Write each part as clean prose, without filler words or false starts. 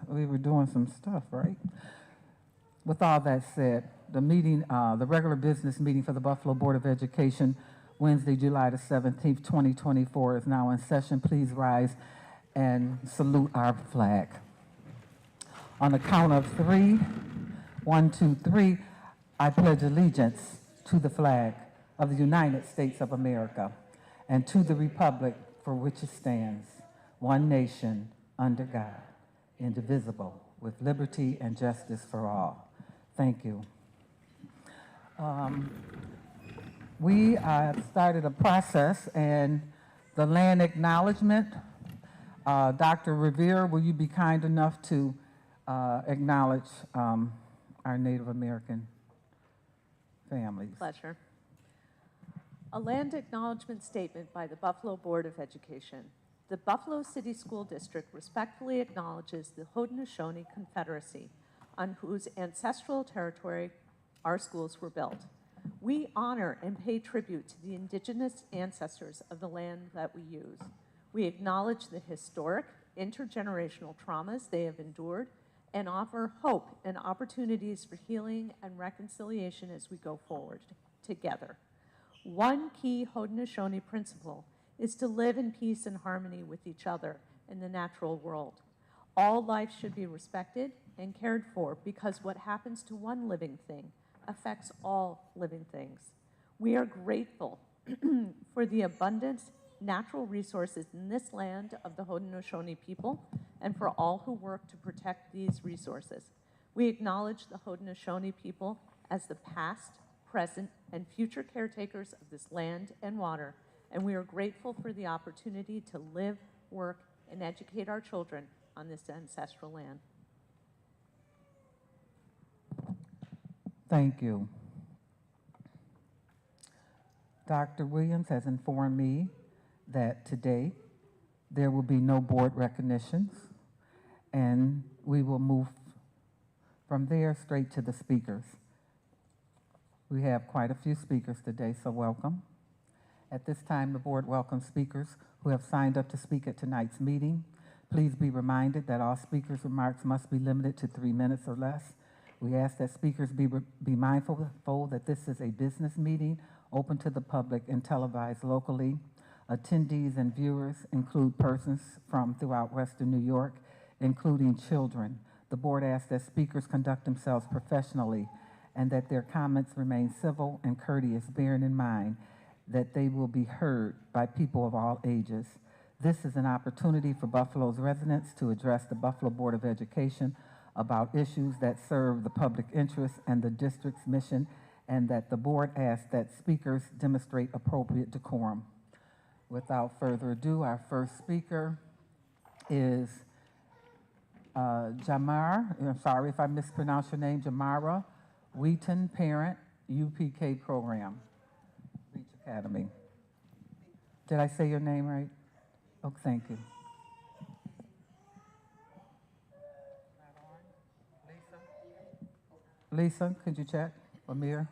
we were doing some stuff, right? With all that said, the meeting, the regular business meeting for the Buffalo Board of Education, Wednesday, July the 17th, 2024, is now in session. Please rise and salute our flag. On the count of three, 1, 2, 3, I pledge allegiance to the flag of the United States of America and to the republic for which it stands, one nation, under God, indivisible, with liberty and justice for all. Thank you. We started a process, and the land acknowledgement, Dr. Revere, will you be kind enough to acknowledge our Native American families? Pleasure. A land acknowledgement statement by the Buffalo Board of Education. The Buffalo City School District respectfully acknowledges the Haudenosaunee Confederacy, on whose ancestral territory our schools were built. We honor and pay tribute to the indigenous ancestors of the land that we use. We acknowledge the historic, intergenerational traumas they have endured and offer hope and opportunities for healing and reconciliation as we go forward together. One key Haudenosaunee principle is to live in peace and harmony with each other in the natural world. All life should be respected and cared for because what happens to one living thing affects all living things. We are grateful for the abundant natural resources in this land of the Haudenosaunee people and for all who work to protect these resources. We acknowledge the Haudenosaunee people as the past, present, and future caretakers of this land and water, and we are grateful for the opportunity to live, work, and educate our children on this ancestral land. Thank you. Dr. Williams has informed me that today there will be no board recognitions, and we will move from there straight to the speakers. We have quite a few speakers today, so welcome. At this time, the board welcomes speakers who have signed up to speak at tonight's meeting. Please be reminded that all speakers' remarks must be limited to 3 minutes or less. We ask that speakers be mindful that this is a business meeting open to the public and televised locally. Attendees and viewers include persons from throughout Western New York, including children. The board asks that speakers conduct themselves professionally and that their comments remain civil and courteous, bearing in mind that they will be heard by people of all ages. This is an opportunity for Buffalo's residents to address the Buffalo Board of Education about issues that serve the public interest and the district's mission, and that the board asks that speakers demonstrate appropriate decorum. Without further ado, our first speaker is Jamar, I'm sorry if I mispronounce your name, Jamara Wheaton, parent, UPK program, Reach Academy. Did I say your name right? Oh, thank you. Lisa, could you check? Amir?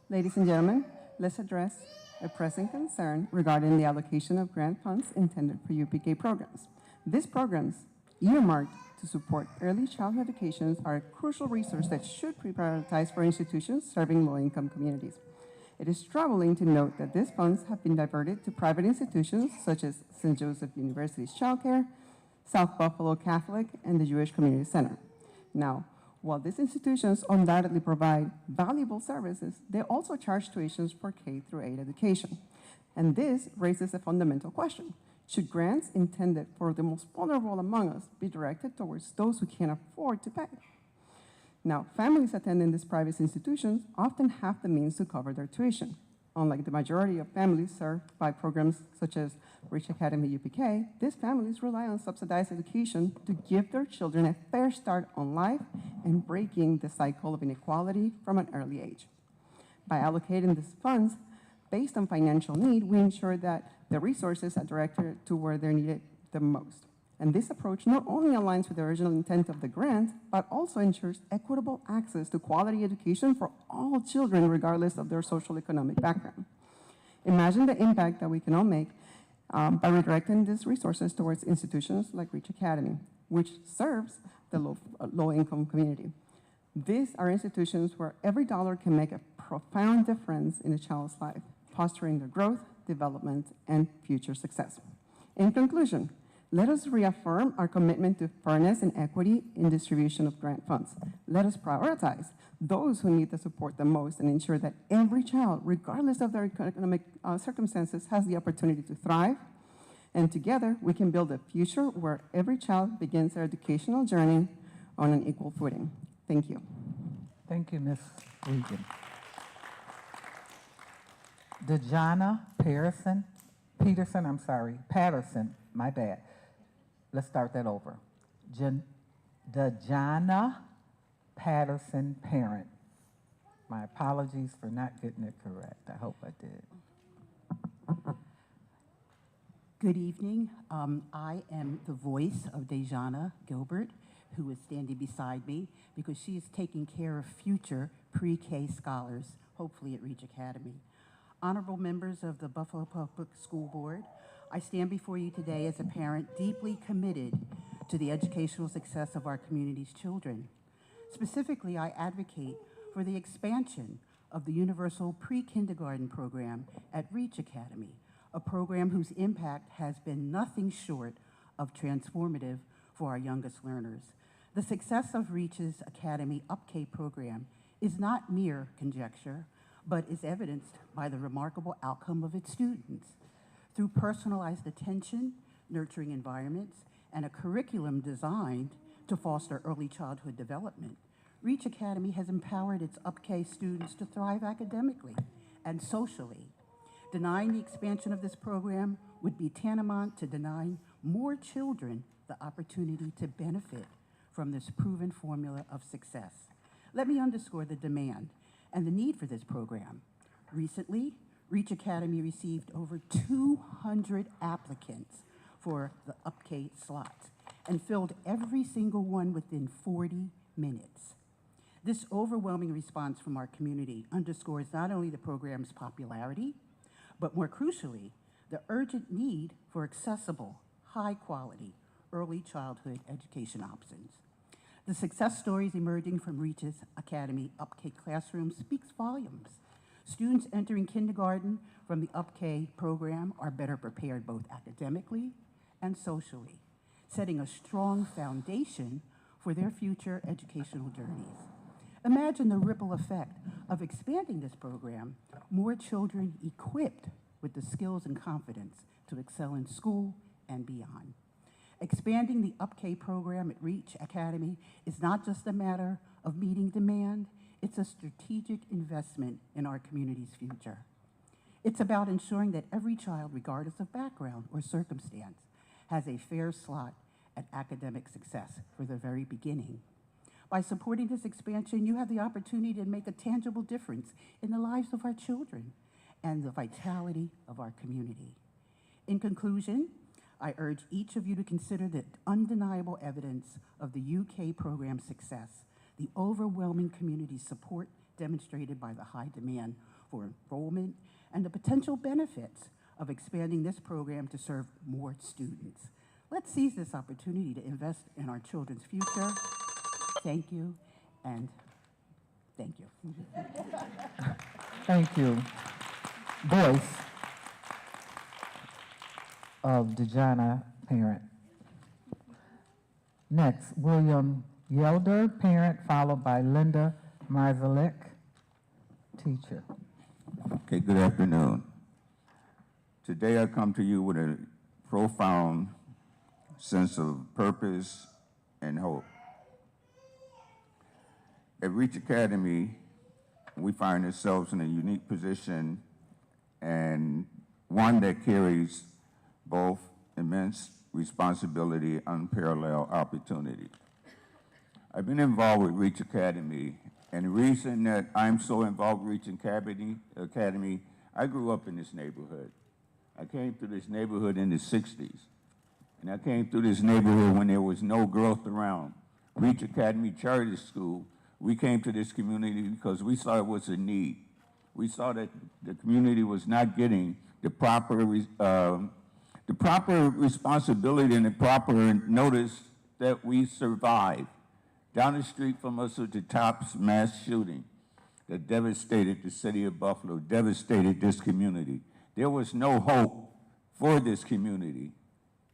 Ladies and gentlemen, let's address a pressing concern regarding the allocation of grant funds intended for UPK programs. These programs, earmarked to support early childhood education, are a crucial resource that should be prioritized for institutions serving low-income communities. It is troubling to note that these funds have been diverted to private institutions such as St. Joseph University's Child Care, South Buffalo Catholic, and the Jewish Community Center. Now, while these institutions undoubtedly provide valuable services, they also charge tuitions for K-8 education. And this raises a fundamental question. Should grants intended for the most vulnerable among us be directed towards those who can't afford to pay? Now, families attending these private institutions often have the means to cover their tuition. Unlike the majority of families served by programs such as Reach Academy UPK, these families rely on subsidized education to give their children a fair start on life and breaking the cycle of inequality from an early age. By allocating these funds based on financial need, we ensure that the resources are directed to where they're needed the most. And this approach not only aligns with the original intent of the grant, but also ensures equitable access to quality education for all children, regardless of their social economic background. Imagine the impact that we can all make by redirecting these resources towards institutions like Reach Academy, which serves the low-income community. These are institutions where every dollar can make a profound difference in a child's life, fostering their growth, development, and future success. In conclusion, let us reaffirm our commitment to fairness and equity in distribution of grant funds. Let us prioritize those who need the support the most and ensure that every child, regardless of their economic circumstances, has the opportunity to thrive. And together, we can build a future where every child begins their educational journey on an equal footing. Thank you. Thank you, Ms. Regan. Dejana Patterson, my bad. Let's start that over. Dejana Patterson, parent. My apologies for not getting it correct. I hope I did. Good evening. I am the voice of Dejana Gilbert, who is standing beside me because she is taking care of future pre-K scholars, hopefully at Reach Academy. Honorable members of the Buffalo Public School Board, I stand before you today as a parent deeply committed to the educational success of our community's children. Specifically, I advocate for the expansion of the Universal Pre-Kindergarten program at Reach Academy, a program whose impact has been nothing short of transformative for our youngest learners. The success of Reach's Academy Up-K program is not mere conjecture, but is evidenced by the remarkable outcome of its students. Through personalized attention, nurturing environments, and a curriculum designed to foster early childhood development, Reach Academy has empowered its Up-K students to thrive academically and socially. Denying the expansion of this program would be tantamount to denying more children the opportunity to benefit from this proven formula of success. Let me underscore the demand and the need for this program. Recently, Reach Academy received over 200 applicants for the Up-K slots and filled every single one within 40 minutes. This overwhelming response from our community underscores not only the program's popularity, but more crucially, the urgent need for accessible, high-quality, early childhood education options. The success stories emerging from Reach's Academy Up-K classroom speaks volumes. Students entering kindergarten from the Up-K program are better prepared both academically and socially, setting a strong foundation for their future educational journeys. Imagine the ripple effect of expanding this program, more children equipped with the skills and confidence to excel in school and beyond. Expanding the Up-K program at Reach Academy is not just a matter of meeting demand, it's a strategic investment in our community's future. It's about ensuring that every child, regardless of background or circumstance, has a fair slot at academic success from the very beginning. By supporting this expansion, you have the opportunity to make a tangible difference in the lives of our children and the vitality of our community. In conclusion, I urge each of you to consider the undeniable evidence of the UK program's success, the overwhelming community support demonstrated by the high demand for enrollment, and the potential benefits of expanding this program to serve more students. Let's seize this opportunity to invest in our children's future. Thank you, and thank you. Thank you. Voice of Dejana, parent. Next, William Yelder, parent, followed by Linda Marzalek, teacher. Okay, good afternoon. Today I come to you with a profound sense of purpose and hope. At Reach Academy, we find ourselves in a unique position and one that carries both immense responsibility and unparalleled opportunity. I've been involved with Reach Academy, and the reason that I'm so involved with Reach Academy, I grew up in this neighborhood. I came to this neighborhood in the 60s, And I came through this neighborhood when there was no growth around. Reach Academy Charter School, we came to this community because we saw it was a need. We saw that the community was not getting the proper responsibility and the proper notice that we survived. Down the street from us was the Tops mass shooting that devastated the city of Buffalo, devastated this community. There was no hope for this community.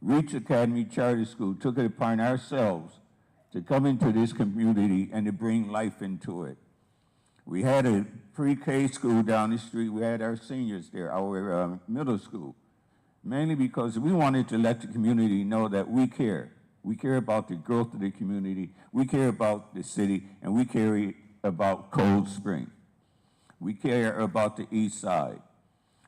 Reach Academy Charter School took it upon ourselves to come into this community and to bring life into it. We had a pre-K school down the street. We had our seniors there, our middle school, mainly because we wanted to let the community know that we care. We care about the growth of the community. We care about the city, and we care about Cold Spring. We care about the East Side.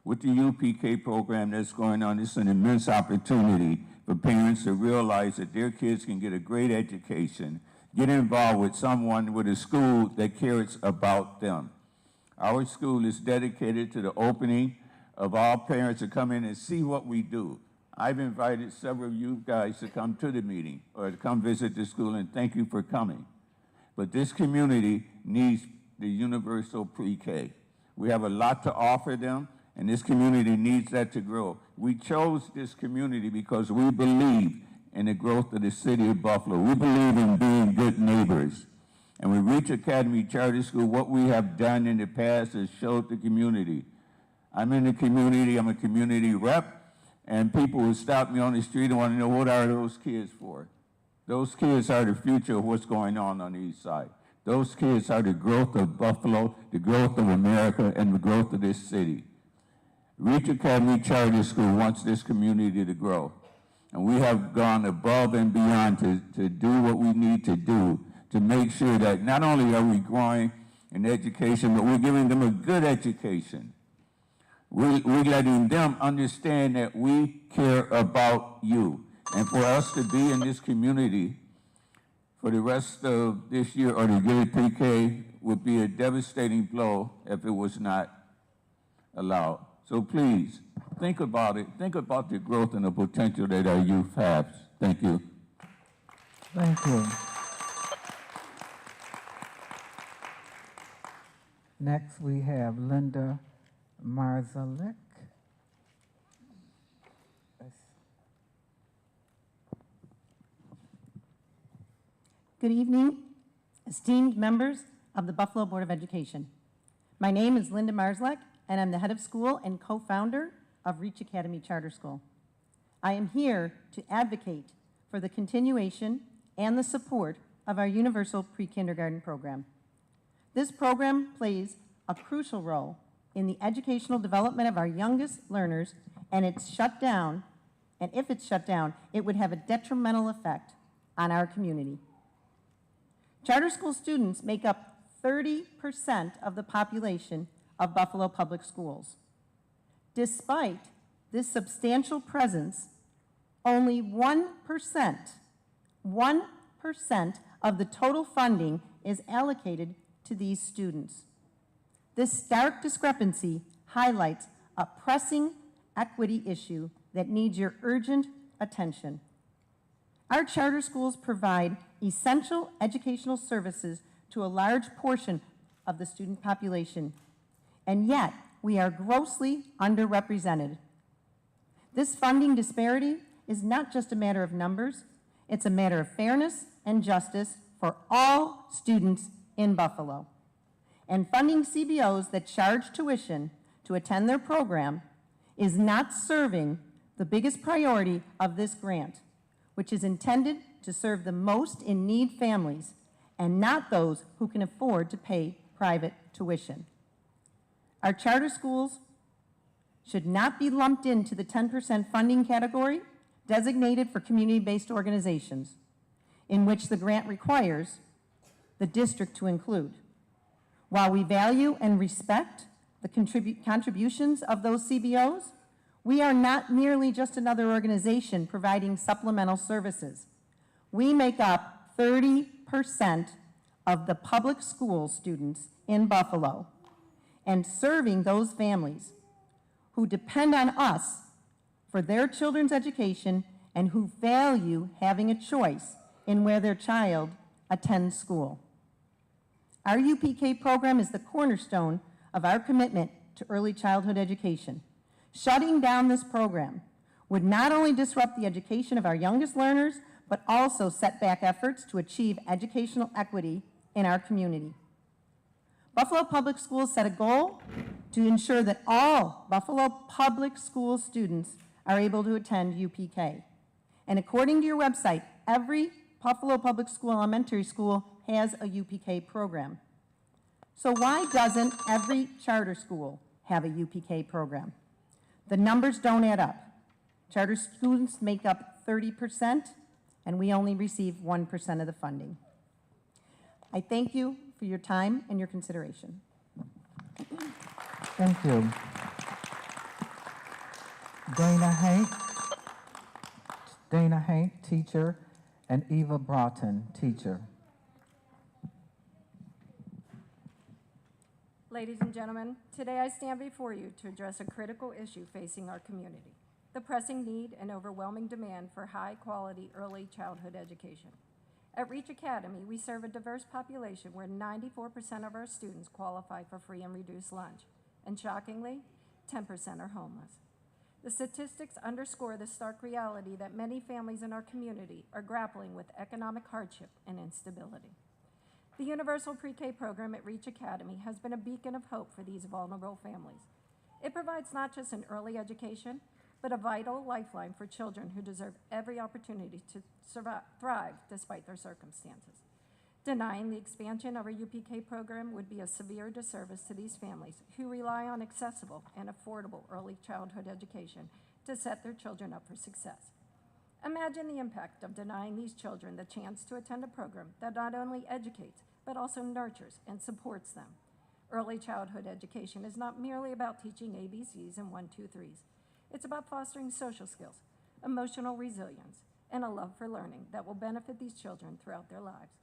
With the UPK program that's going on, it's an immense opportunity for parents to realize that their kids can get a great education, get involved with someone with a school that cares about them. Our school is dedicated to the opening of all parents to come in and see what we do. I've invited several of you guys to come to the meeting or to come visit the school, and thank you for coming. But this community needs the universal pre-K. We have a lot to offer them, and this community needs that to grow. We chose this community because we believe in the growth of the city of Buffalo. We believe in being good neighbors. And with Reach Academy Charter School, what we have done in the past is showed the community. I'm in the community, I'm a community rep, and people will stop me on the street and want to know, what are those kids for? Those kids are the future of what's going on the East Side. Those kids are the growth of Buffalo, the growth of America, and the growth of this city. Reach Academy Charter School wants this community to grow. And we have gone above and beyond to do what we need to do to make sure that not only are we growing in education, but we're giving them a good education. We're letting them understand that we care about you. And for us to be in this community for the rest of this year or to get a pre-K would be a devastating blow if it was not allowed. So please, think about it. Think about the growth and the potential that our youth has. Thank you. Thank you. Next, we have Linda Marzalek. Good evening, esteemed members of the Buffalo Board of Education. My name is Linda Marzalek, and I'm the head of school and co-founder of Reach Academy Charter School. I am here to advocate for the continuation and the support of our universal pre-kindergarten program. This program plays a crucial role in the educational development of our youngest learners, and if it's shut down, it would have a detrimental effect on our community. Charter school students make up 30% of the population of Buffalo Public Schools. Despite this substantial presence, only 1% of the total funding is allocated to these students. This stark discrepancy highlights a pressing equity issue that needs your urgent attention. Our charter schools provide essential educational services to a large portion of the student population, and yet we are grossly underrepresented. This funding disparity is not just a matter of numbers, it's a matter of fairness and justice for all students in Buffalo. And funding CBOs that charge tuition to attend their program is not serving the biggest priority of this grant, which is intended to serve the most in need families and not those who can afford to pay private tuition. Our charter schools should not be lumped into the 10% funding category designated for community-based organizations, in which the grant requires the district to include. While we value and respect the contributions of those CBOs, we are not merely just another organization providing supplemental services. We make up 30% of the public school students in Buffalo, and serving those families who depend on us for their children's education and who value having a choice in where their child attends school. Our UPK program is the cornerstone of our commitment to early childhood education. Shutting down this program would not only disrupt the education of our youngest learners, but also set back efforts to achieve educational equity in our community. Buffalo Public Schools set a goal to ensure that all Buffalo Public School students are able to attend UPK. And according to your website, every Buffalo Public School elementary school has a UPK program. So why doesn't every charter school have a UPK program? The numbers don't add up. Charter students make up 30%, and we only receive 1% of the funding. I thank you for your time and your consideration. Thank you. Dana Hank, teacher, and Eva Broughton, teacher. Ladies and gentlemen, today I stand before you to address a critical issue facing our community, the pressing need and overwhelming demand for high-quality early childhood education. At Reach Academy, we serve a diverse population where 94% of our students qualify for free and reduced lunch, and shockingly, 10% are homeless. The statistics underscore the stark reality that many families in our community are grappling with economic hardship and instability. The Universal Pre-K program at Reach Academy has been a beacon of hope for these vulnerable families. It provides not just an early education, but a vital lifeline for children who deserve every opportunity to thrive despite their circumstances. Denying the expansion of our UPK program would be a severe disservice to these families who rely on accessible and affordable early childhood education to set their children up for success. Imagine the impact of denying these children the chance to attend a program that not only educates, but also nurtures and supports them. Early childhood education is not merely about teaching ABCs and 1, 2, 3s. It's about fostering social skills, emotional resilience, and a love for learning that will benefit these children throughout their lives.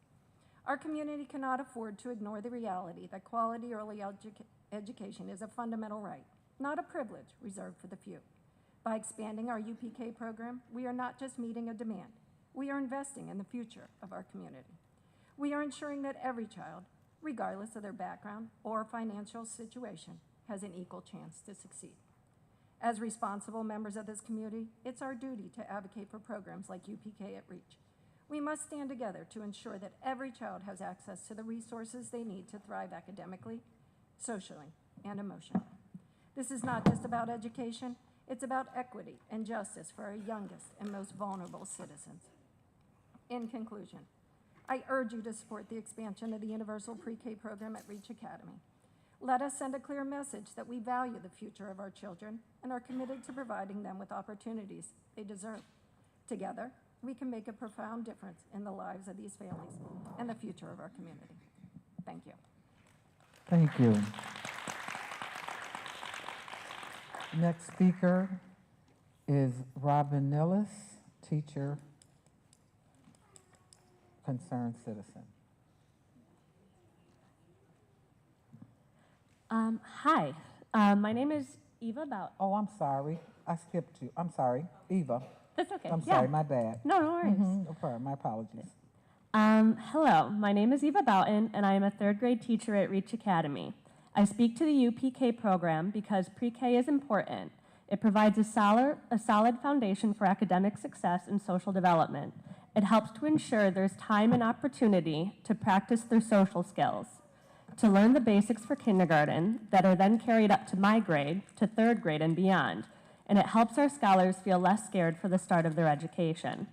Our community cannot afford to ignore the reality that quality early education is a fundamental right, not a privilege reserved for the few. By expanding our UPK program, we are not just meeting a demand, we are investing in the future of our community. We are ensuring that every child, regardless of their background or financial situation, has an equal chance to succeed. As responsible members of this community, it's our duty to advocate for programs like UPK at Reach. We must stand together to ensure that every child has access to the resources they need to thrive academically, socially, and emotionally. This is not just about education, it's about equity and justice for our youngest and most vulnerable citizens. In conclusion, I urge you to support the expansion of the Universal Pre-K program at Reach Academy. Let us send a clear message that we value the future of our children and are committed to providing them with opportunities they deserve. Together, we can make a profound difference in the lives of these families and the future of our community. Thank you. Thank you. Next speaker is Robin Nillis, teacher, concerned citizen. Hi, my name is Eva Bout. Oh, I'm sorry. I skipped you. I'm sorry. Eva. That's okay. I'm yeah. sorry, my bad. No, no worries. No problem. My apologies. Hello, my name is Eva Boughton, and I am a third grade teacher at Reach Academy. I speak to the UPK program because pre-K is important. It provides a solid foundation for academic success and social development. It helps to ensure there's time and opportunity to practice their social skills, to learn the basics for kindergarten that are then carried up to my grade, to third grade and beyond. And it helps our scholars feel less scared for the start of their education.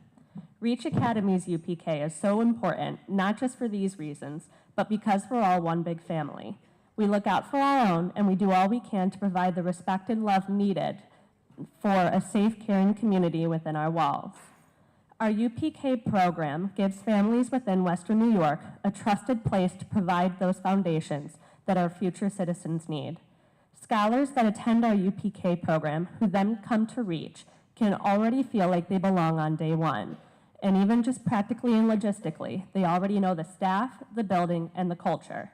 Reach Academy's UPK is so important, not just for these reasons, but because we're all one big family. We look out for our own, and we do all we can to provide the respect and love needed for a safe, caring community within our walls. Our UPK program gives families within Western New York a trusted place to provide those foundations that our future citizens need. Scholars that attend our UPK program, who then come to Reach, can already feel like they belong on day one. And even just practically and logistically, they already know the staff, the building, and the culture.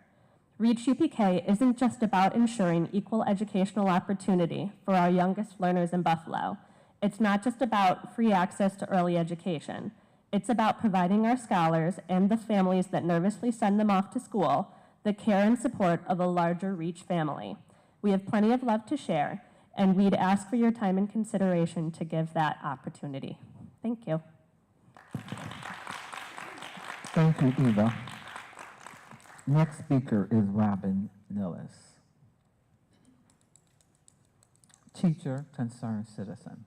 Reach UPK isn't just about ensuring equal educational opportunity for our youngest learners in Buffalo. It's not just about free access to early education. It's about providing our scholars and the families that nervously send them off to school the care and support of a larger Reach family. We have plenty of love to share, and we'd ask for your time and consideration to give that opportunity. Thank you. Thank you, Eva. Next speaker is Robin Nilles. Teacher, concerned citizen.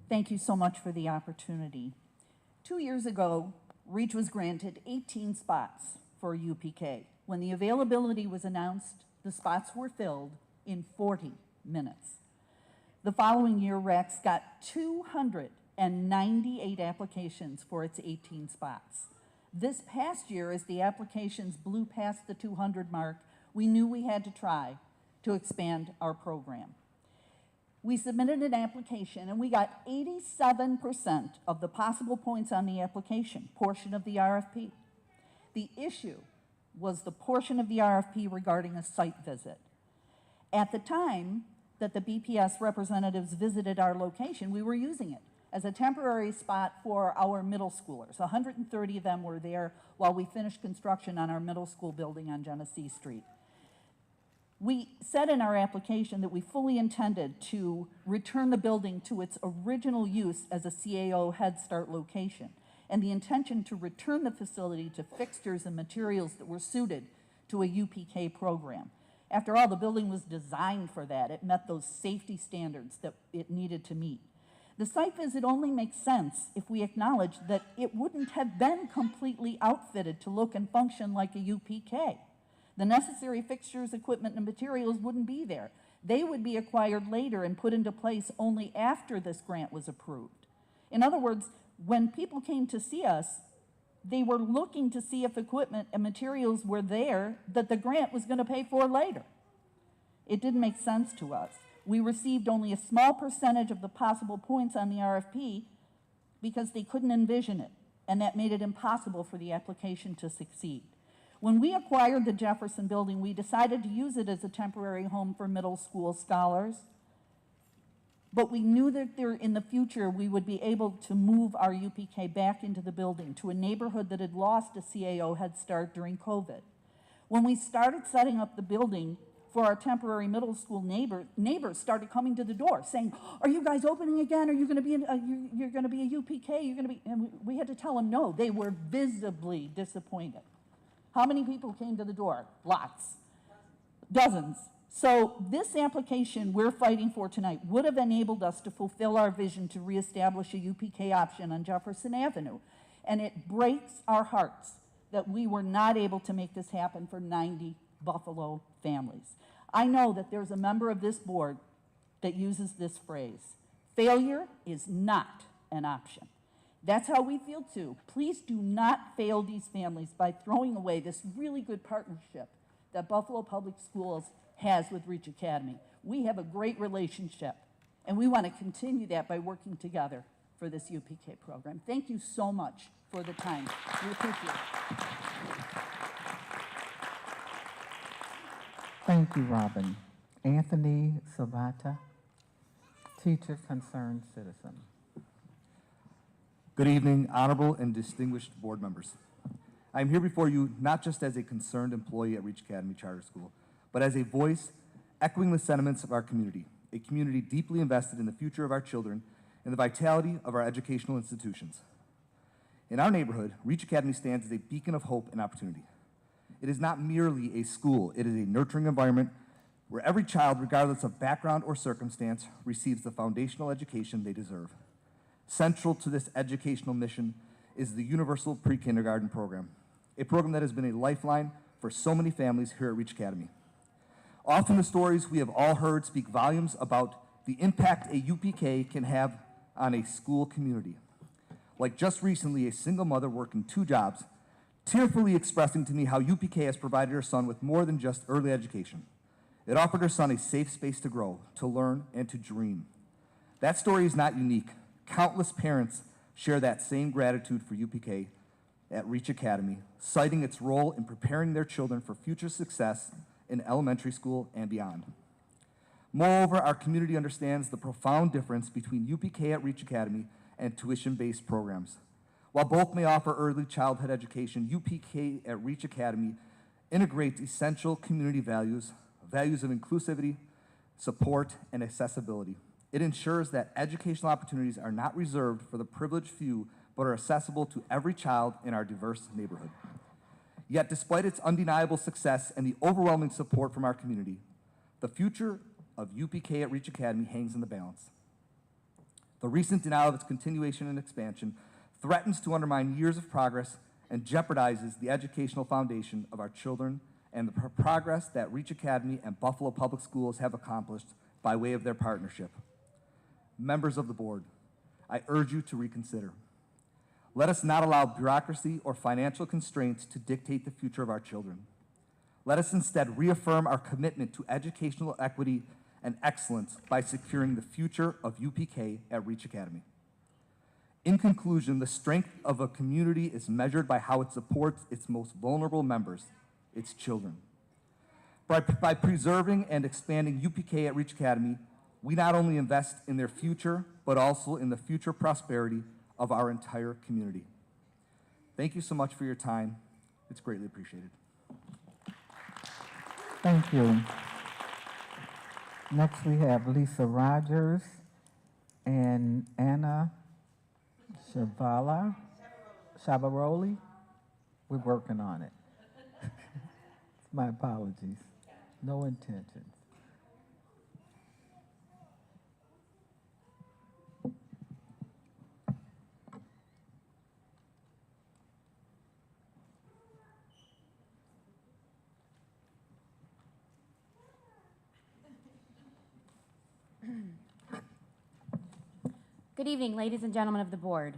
Thank you so much for the opportunity. 2 years ago, Reach was granted 18 spots for UPK. When the availability was announced, the spots were filled in 40 minutes. The following year, Rex got 298 applications for its 18 spots. This past year, as the applications blew past the 200 mark, we knew we had to try to expand our program. We submitted an application and we got 87% of the possible points on the application portion of the RFP. The issue was the portion of the RFP regarding a site visit. At the time that the BPS representatives visited our location, we were using it as a temporary spot for our middle schoolers. 130 of them were there while we finished construction on our middle school building on Genesee Street. We said in our application that we fully intended to return the building to its original use as a CAO Head Start location, and the intention to return the facility to fixtures and materials that were suited to a UPK program. After all, the building was designed for that. It met those safety standards that it needed to meet. The site visit only makes sense if we acknowledge that it wouldn't have been completely outfitted to look and function like a UPK. The necessary fixtures, equipment, and materials wouldn't be there. They would be acquired later and put into place only after this grant was approved. In other words, when people came to see us, they were looking to see if equipment and materials were there that the grant was going to pay for later. It didn't make sense to us. We received only a small percentage of the possible points on the RFP because they couldn't envision it, and that made it impossible for the application to succeed. When we acquired the Jefferson building, we decided to use it as a temporary home for middle school scholars, but we knew that in the future we would be able to move our UPK back into the building to a neighborhood that had lost a CAO Head Start during COVID. When we started setting up the building for our temporary middle school neighbors started coming to the door saying, "Are you guys opening again? Are you going to be you're going to be a UPK? You're going to be?" And we had to tell them no. They were visibly disappointed. How many people came to the door? Lots. Dozens. So this application we're fighting for tonight would have enabled us to fulfill our vision to reestablish a UPK option on Jefferson Avenue. And it breaks our hearts that we were not able to make this happen for 90 Buffalo families. I know that there's a member of this board that uses this phrase. Failure is not an option. That's how we feel too. Please do not fail these families by throwing away this really good partnership that Buffalo Public Schools has with Reach Academy. We have a great relationship, and we want to continue that by working together for this UPK program. Thank you so much for the time. We appreciate it. Thank you, Robin. Anthony Savata, teacher, concerned citizen. Good evening, honorable and distinguished board members. I am here before you not just as a concerned employee at Reach Academy Charter School, but as a voice echoing the sentiments of our community, a community deeply invested in the future of our children and the vitality of our educational institutions. In our neighborhood, Reach Academy stands as a beacon of hope and opportunity. It is not merely a school, it is a nurturing environment where every child, regardless of background or circumstance, receives the foundational education they deserve. Central to this educational mission is the Universal Pre-Kindergarten Program, a program that has been a lifeline for so many families here at Reach Academy. Often the stories we have all heard speak volumes about the impact a UPK can have on a school community. Like just recently, a single mother working 2 jobs, tearfully expressing to me how UPK has provided her son with more than just early education. It offered her son a safe space to grow, to learn, and to dream. That story is not unique. Countless parents share that same gratitude for UPK at Reach Academy, citing its role in preparing their children for future success in elementary school and beyond. Moreover, our community understands the profound difference between UPK at Reach Academy and tuition-based programs. While both may offer early childhood education, UPK at Reach Academy integrates essential community values, values of inclusivity, support, and accessibility. It ensures that educational opportunities are not reserved for the privileged few, but are accessible to every child in our diverse neighborhood. Yet, despite its undeniable success and the overwhelming support from our community, the future of UPK at Reach Academy hangs in the balance. The recent denial of its continuation and expansion threatens to undermine years of progress and jeopardizes the educational foundation of our children and the progress that Reach Academy and Buffalo Public Schools have accomplished by way of their partnership. Members of the board, I urge you to reconsider. Let us not allow bureaucracy or financial constraints to dictate the future of our children. Let us instead reaffirm our commitment to educational equity and excellence by securing the future of UPK at Reach Academy. In conclusion, the strength of a community is measured by how it supports its most vulnerable members, its children. By preserving and expanding UPK at Reach Academy, we not only invest in their future, but also in the future prosperity of our entire community. Thank you so much for your time. It's greatly appreciated. Thank you. Next, we have Lisa Rogers and Anna Shavaroli. We're working on it. My apologies. No intentions. Good evening, ladies and gentlemen of the board.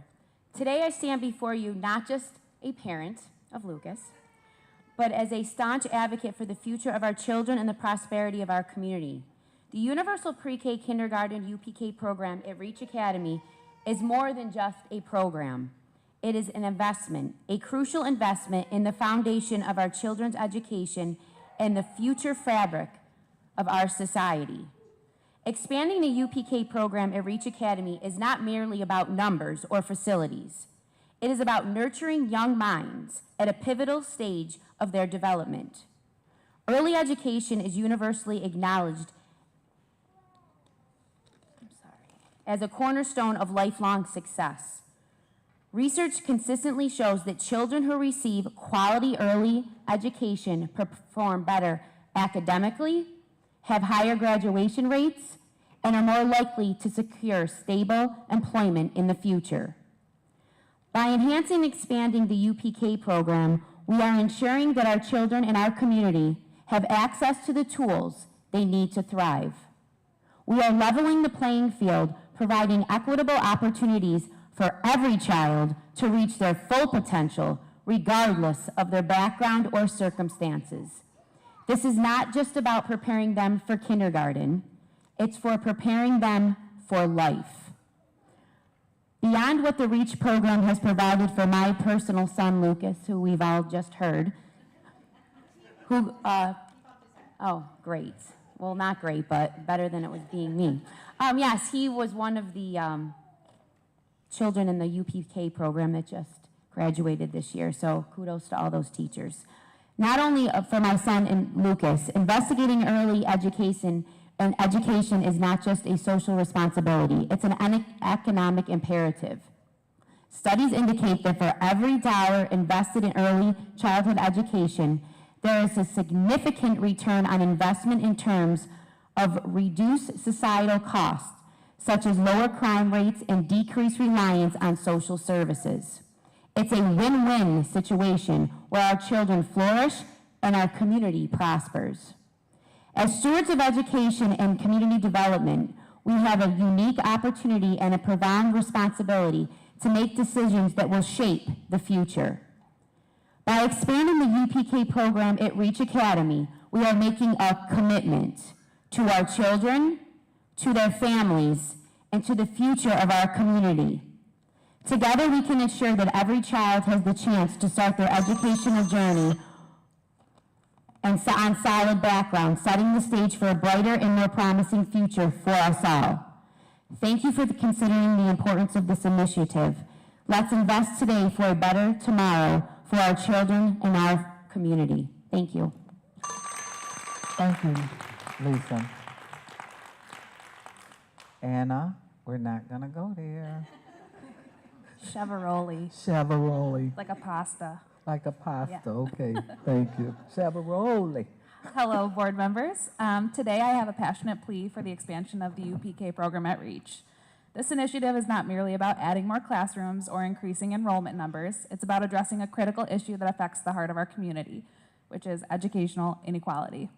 Today I stand before you not just a parent of Lucas, but as a staunch advocate for the future of our children and the prosperity of our community. The Universal Pre-K Kindergarten UPK program at Reach Academy is more than just a program. It is an investment, a crucial investment in the foundation of our children's education and the future fabric of our society. Expanding the UPK program at Reach Academy is not merely about numbers or facilities. It is about nurturing young minds at a pivotal stage of their development. Early education is universally acknowledged as a cornerstone of lifelong success. Research consistently shows that children who receive quality early education perform better academically, have higher graduation rates, and are more likely to secure stable employment in the future. By enhancing and expanding the UPK program, we are ensuring that our children and our community have access to the tools they need to thrive. We are leveling the playing field, providing equitable opportunities for every child to reach their full potential, regardless of their background or circumstances. This is not just about preparing them for kindergarten, it's for preparing them for life. Beyond what the REACH program has provided for my personal son, Lucas, who we've all just heard, who, oh, great. Well, not great, but better than it was being me. Yes, he was one of the children in the UPK program that just graduated this year, so kudos to all those teachers. Not only for my son and Lucas, investigating early education is not just a social responsibility, it's an economic imperative. Studies indicate that for every dollar invested in early childhood education, there is a significant return on investment in terms of reduced societal costs, such as lower crime rates and decreased reliance on social services. It's a win-win situation where our children flourish and our community prospers. As stewards of education and community development, we have a unique opportunity and a profound responsibility to make decisions that will shape the future. By expanding the UPK program at Reach Academy, we are making a commitment to our children, to their families, and to the future of our community. Together, we can ensure that every child has the chance to start their educational journey and on solid background, setting the stage for a brighter and more promising future for us all. Thank you for considering the importance of this initiative. Let's invest today for a better tomorrow for our children and our community. Thank you. Thank you, Lisa. Anna, we're not gonna go there. Chevaroli, Chavaroli, like a pasta. like a pasta, okay, thank you. Chavaroli. Hello, board members. Today I have a passionate plea for the expansion of the UPK program at REACH. This initiative is not merely about adding more classrooms or increasing enrollment numbers. It's about addressing a critical issue that affects the heart of our community, which is educational inequality.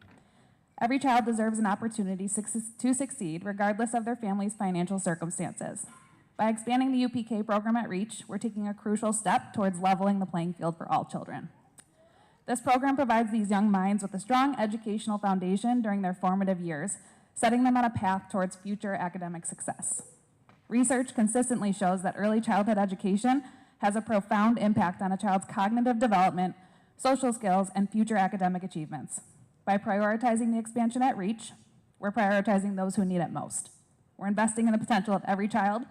Every child deserves an opportunity to succeed, regardless of their family's financial circumstances. By expanding the UPK program at REACH, we're taking a crucial step towards leveling the playing field for all children. This program provides these young minds with a strong educational foundation during their formative years, setting them on a path towards future academic success. Research consistently shows that early childhood education has a profound impact on a child's cognitive development, social skills, and future academic achievements. By prioritizing the expansion at REACH, we're prioritizing those who need it most. We're investing in the potential of every child,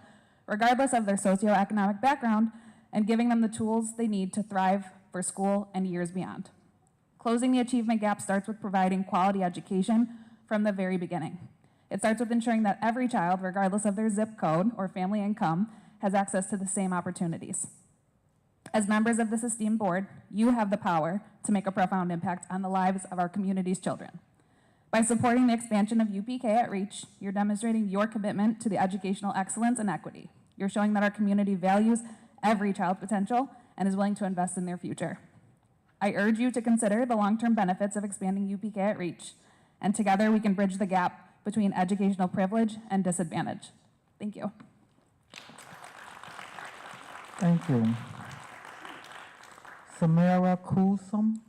regardless of their socioeconomic background, and giving them the tools they need to thrive for school and years beyond. Closing the achievement gap starts with providing quality education from the very beginning. It starts with ensuring that every child, regardless of their zip code or family income, has access to the same opportunities. As members of this esteemed board, you have the power to make a profound impact on the lives of our community's children. By supporting the expansion of UPK at REACH, you're demonstrating your commitment to the educational excellence and equity. You're showing that our community values every child's potential and is willing to invest in their future. I urge you to consider the long-term benefits of expanding UPK at REACH, and together we can bridge the gap between educational privilege and disadvantage. Thank you. Thank you. Samara Coulson?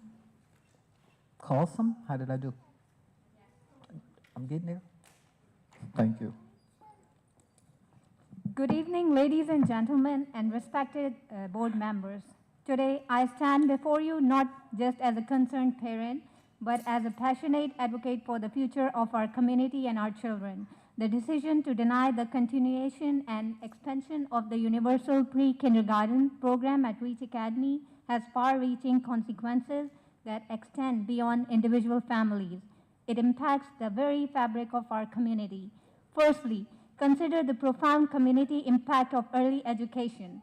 Coulson? How did I do? I'm getting there. Thank you. Good evening, ladies and gentlemen, and respected board members. Today, I stand before you not just as a concerned parent, but as a passionate advocate for the future of our community and our children. The decision to deny the continuation and expansion of the universal pre-kindergarten program at REACH Academy has far-reaching consequences that extend beyond individual families. It impacts the very fabric of our community. Firstly, consider the profound community impact of early education.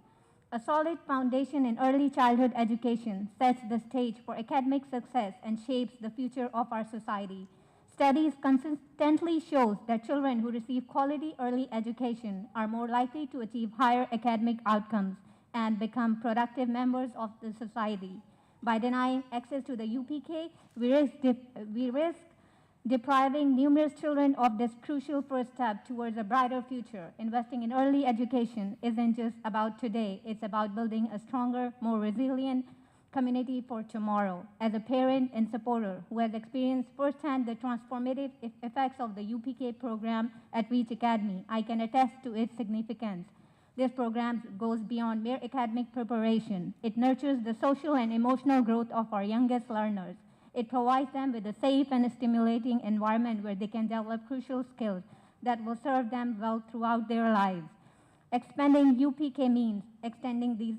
A solid foundation in early childhood education sets the stage for academic success and shapes the future of our society. Studies consistently show that children who receive quality early education are more likely to achieve higher academic outcomes and become productive members of the society. By denying access to the UPK, we risk depriving numerous children of this crucial first step towards a brighter future. Investing in early education isn't just about today, it's about building a stronger, more resilient community for tomorrow. As a parent and supporter who has experienced firsthand the transformative effects of the UPK program at REACH Academy, I can attest to its significance. This program goes beyond mere academic preparation. It nurtures the social and emotional growth of our youngest learners. It provides them with a safe and stimulating environment where they can develop crucial skills that will serve them well throughout their lives. Expanding UPK means extending these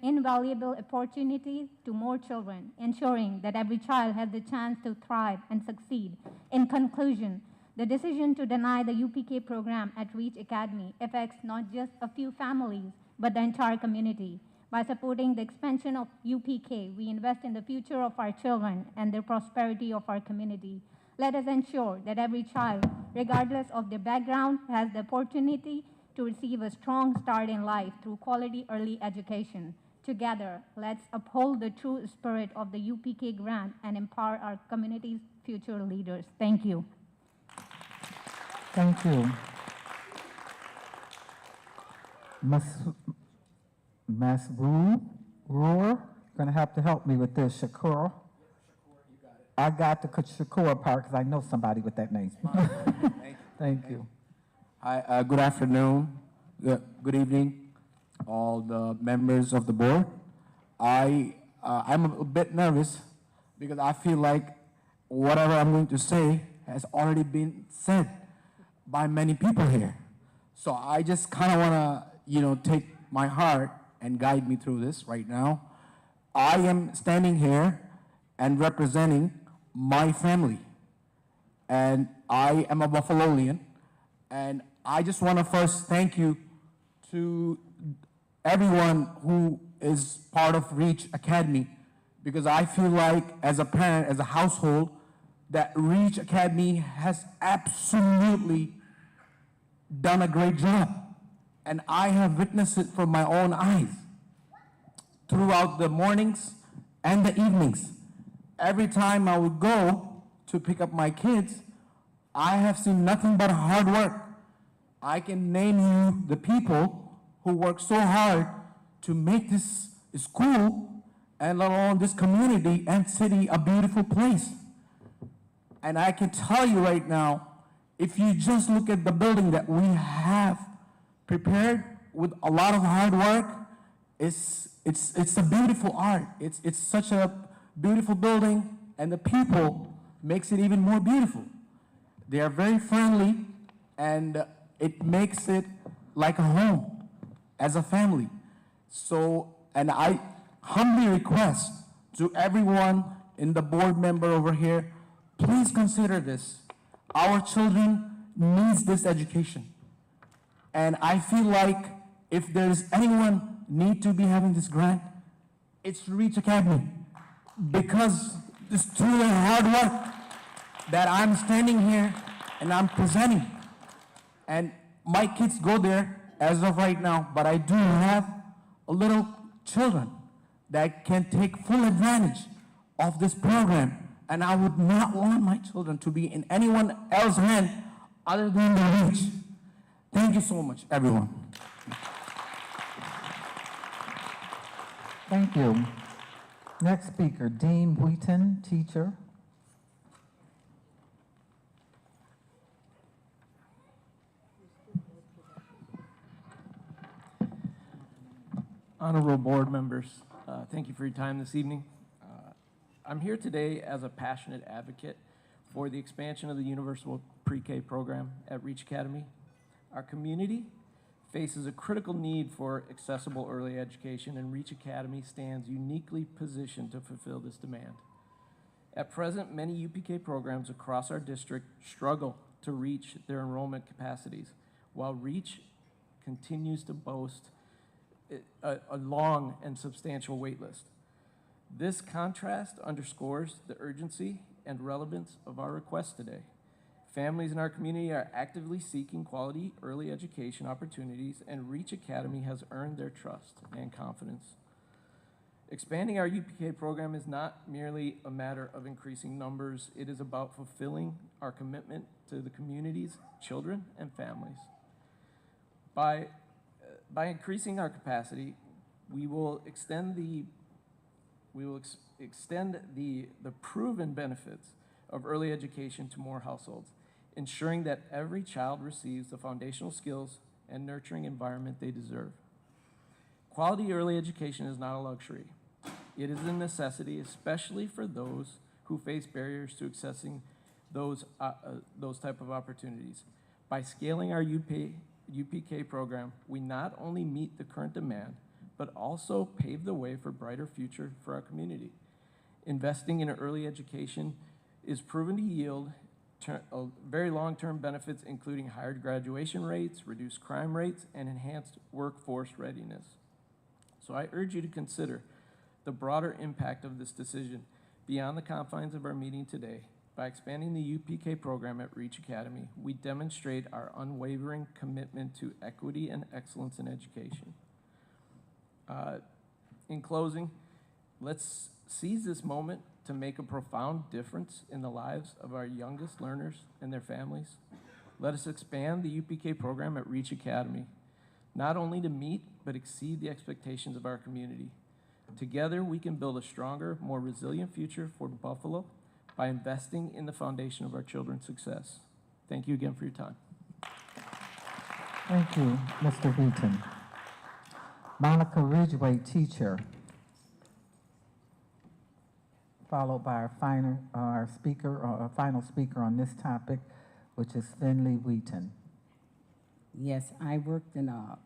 invaluable opportunities to more children, ensuring that every child has the chance to thrive and succeed. In conclusion, the decision to deny the UPK program at REACH Academy affects not just a few families, but the entire community. By supporting the expansion of UPK, we invest in the future of our children and the prosperity of our community. Let us ensure that every child, regardless of their background, has the opportunity to receive a strong start in life through quality early education. Together, let's uphold the true spirit of the UPK grant and empower our community's future leaders. Thank you. Thank you. Masroor, gonna have to help me with this. Shakur. I got the Shakur part because I know somebody with that name. Thank you. Hi, good afternoon, good evening, all the members of the board. I'm a bit nervous because I feel like whatever I'm going to say has already been said by many people here. So I just kind of want to, take my heart and guide me through this right now. I am standing here and representing my family. And I am a Buffalonian. And I just want to first thank you to everyone who is part of Reach Academy, because I feel like as a parent, as a household, that Reach Academy has absolutely done a great job. And I have witnessed it from my own eyes throughout the mornings and the evenings. Every time I would go to pick up my kids, I have seen nothing but hard work. I can name you the people who work so hard to make this school and let alone this community and city a beautiful place. And I can tell you right now, if you just look at the building that we have prepared with a lot of hard work, it's a beautiful art. It's such a beautiful building, and the people makes it even more beautiful. They are very friendly, and it makes it like a home as a family. So, and I humbly request to everyone in the board member over here, please consider this. Our children needs this education. And I feel like if there's anyone need to be having this grant, it's Reach Academy. Because it's through their hard work that I'm standing here and I'm presenting. And my kids go there as of right now, but I do have a little children that can take full advantage of this program. And I would not want my children to be in anyone else's hand other than the Reach. Thank you so much, everyone. Thank you. Next speaker, Dean Wheaton, teacher. Honorable board members, thank you for your time this evening. I'm here today as a passionate advocate for the expansion of the universal pre-K program at Reach Academy. Our community faces a critical need for accessible early education, and Reach Academy stands uniquely positioned to fulfill this demand. At present, many UPK programs across our district struggle to reach their enrollment capacities, while Reach continues to boast a long and substantial wait list. This contrast underscores the urgency and relevance of our request today. Families in our community are actively seeking quality early education opportunities, and Reach Academy has earned their trust and confidence. Expanding our UPK program is not merely a matter of increasing numbers, it is about fulfilling our commitment to the community's children and families. By increasing our capacity, we will extend the proven benefits of early education to more households, ensuring that every child receives the foundational skills and nurturing environment they deserve. Quality early education is not a luxury. It is a necessity, especially for those who face barriers to accessing those type of opportunities. By scaling our UPK program, we not only meet the current demand, but also pave the way for a brighter future for our community. Investing in early education is proven to yield very long-term benefits, including higher graduation rates, reduced crime rates, and enhanced workforce readiness. So I urge you to consider the broader impact of this decision beyond the confines of our meeting today. By expanding the UPK program at Reach Academy, we demonstrate our unwavering commitment to equity and excellence in education. In closing, let's seize this moment to make a profound difference in the lives of our youngest learners and their families. Let us expand the UPK program at Reach Academy, not only to meet but exceed the expectations of our community. Together, we can build a stronger, more resilient future for Buffalo by investing in the foundation of our children's success. Thank you again for your time. Thank you, Mr. Wheaton. Monica Ridgway, teacher. followed by our final speaker on this topic, which is Finley Wheaton. Yes, I worked in the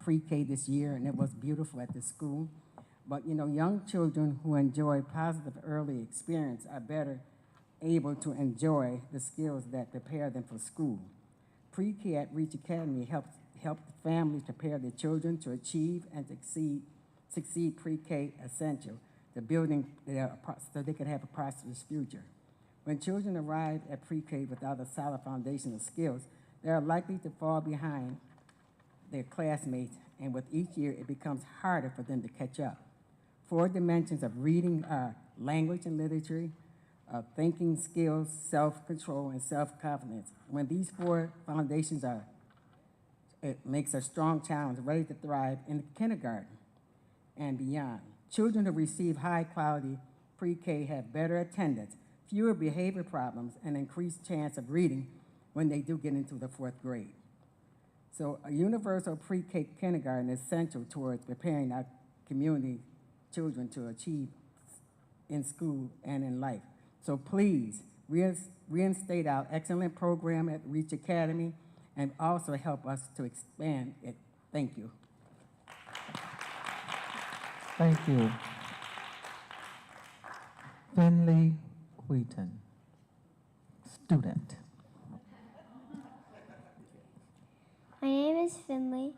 pre-K this year, and it was beautiful at the school. But, you know, young children who enjoy positive early experience are better able to enjoy the skills that prepare them for school. Pre-K at Reach Academy helps families prepare their children to achieve and succeed pre-K essential, so they can have a prosperous future. When children arrive at pre-K without a solid foundation of skills, they are likely to fall behind their classmates, and with each year, it becomes harder for them to catch up. 4 dimensions of reading are language and literature, thinking skills, self-control, and self-confidence. When these 4 foundations it makes a strong child ready to thrive in kindergarten and beyond. Children who receive high-quality pre-K have better attendance, fewer behavior problems, and increased chance of reading when they do get into the 4th grade. So a universal pre-K kindergarten is essential towards preparing our community children to achieve in school and in life. So please reinstate our excellent program at Reach Academy and also help us to expand it. Thank you. Thank you. Finley Wheaton, student. My name is Finley.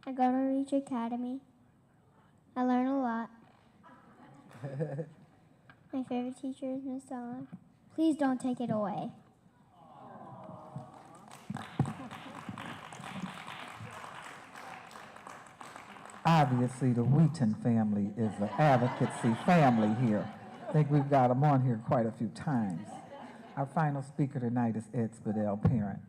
I go to Reach Academy. I learn a lot. My favorite teacher is Miss Donna. Please don't take it away. Obviously, the Wheaton family is an advocacy family here. I think we've got them on here quite a few times. Our final speaker tonight is Ed Spadell, parent.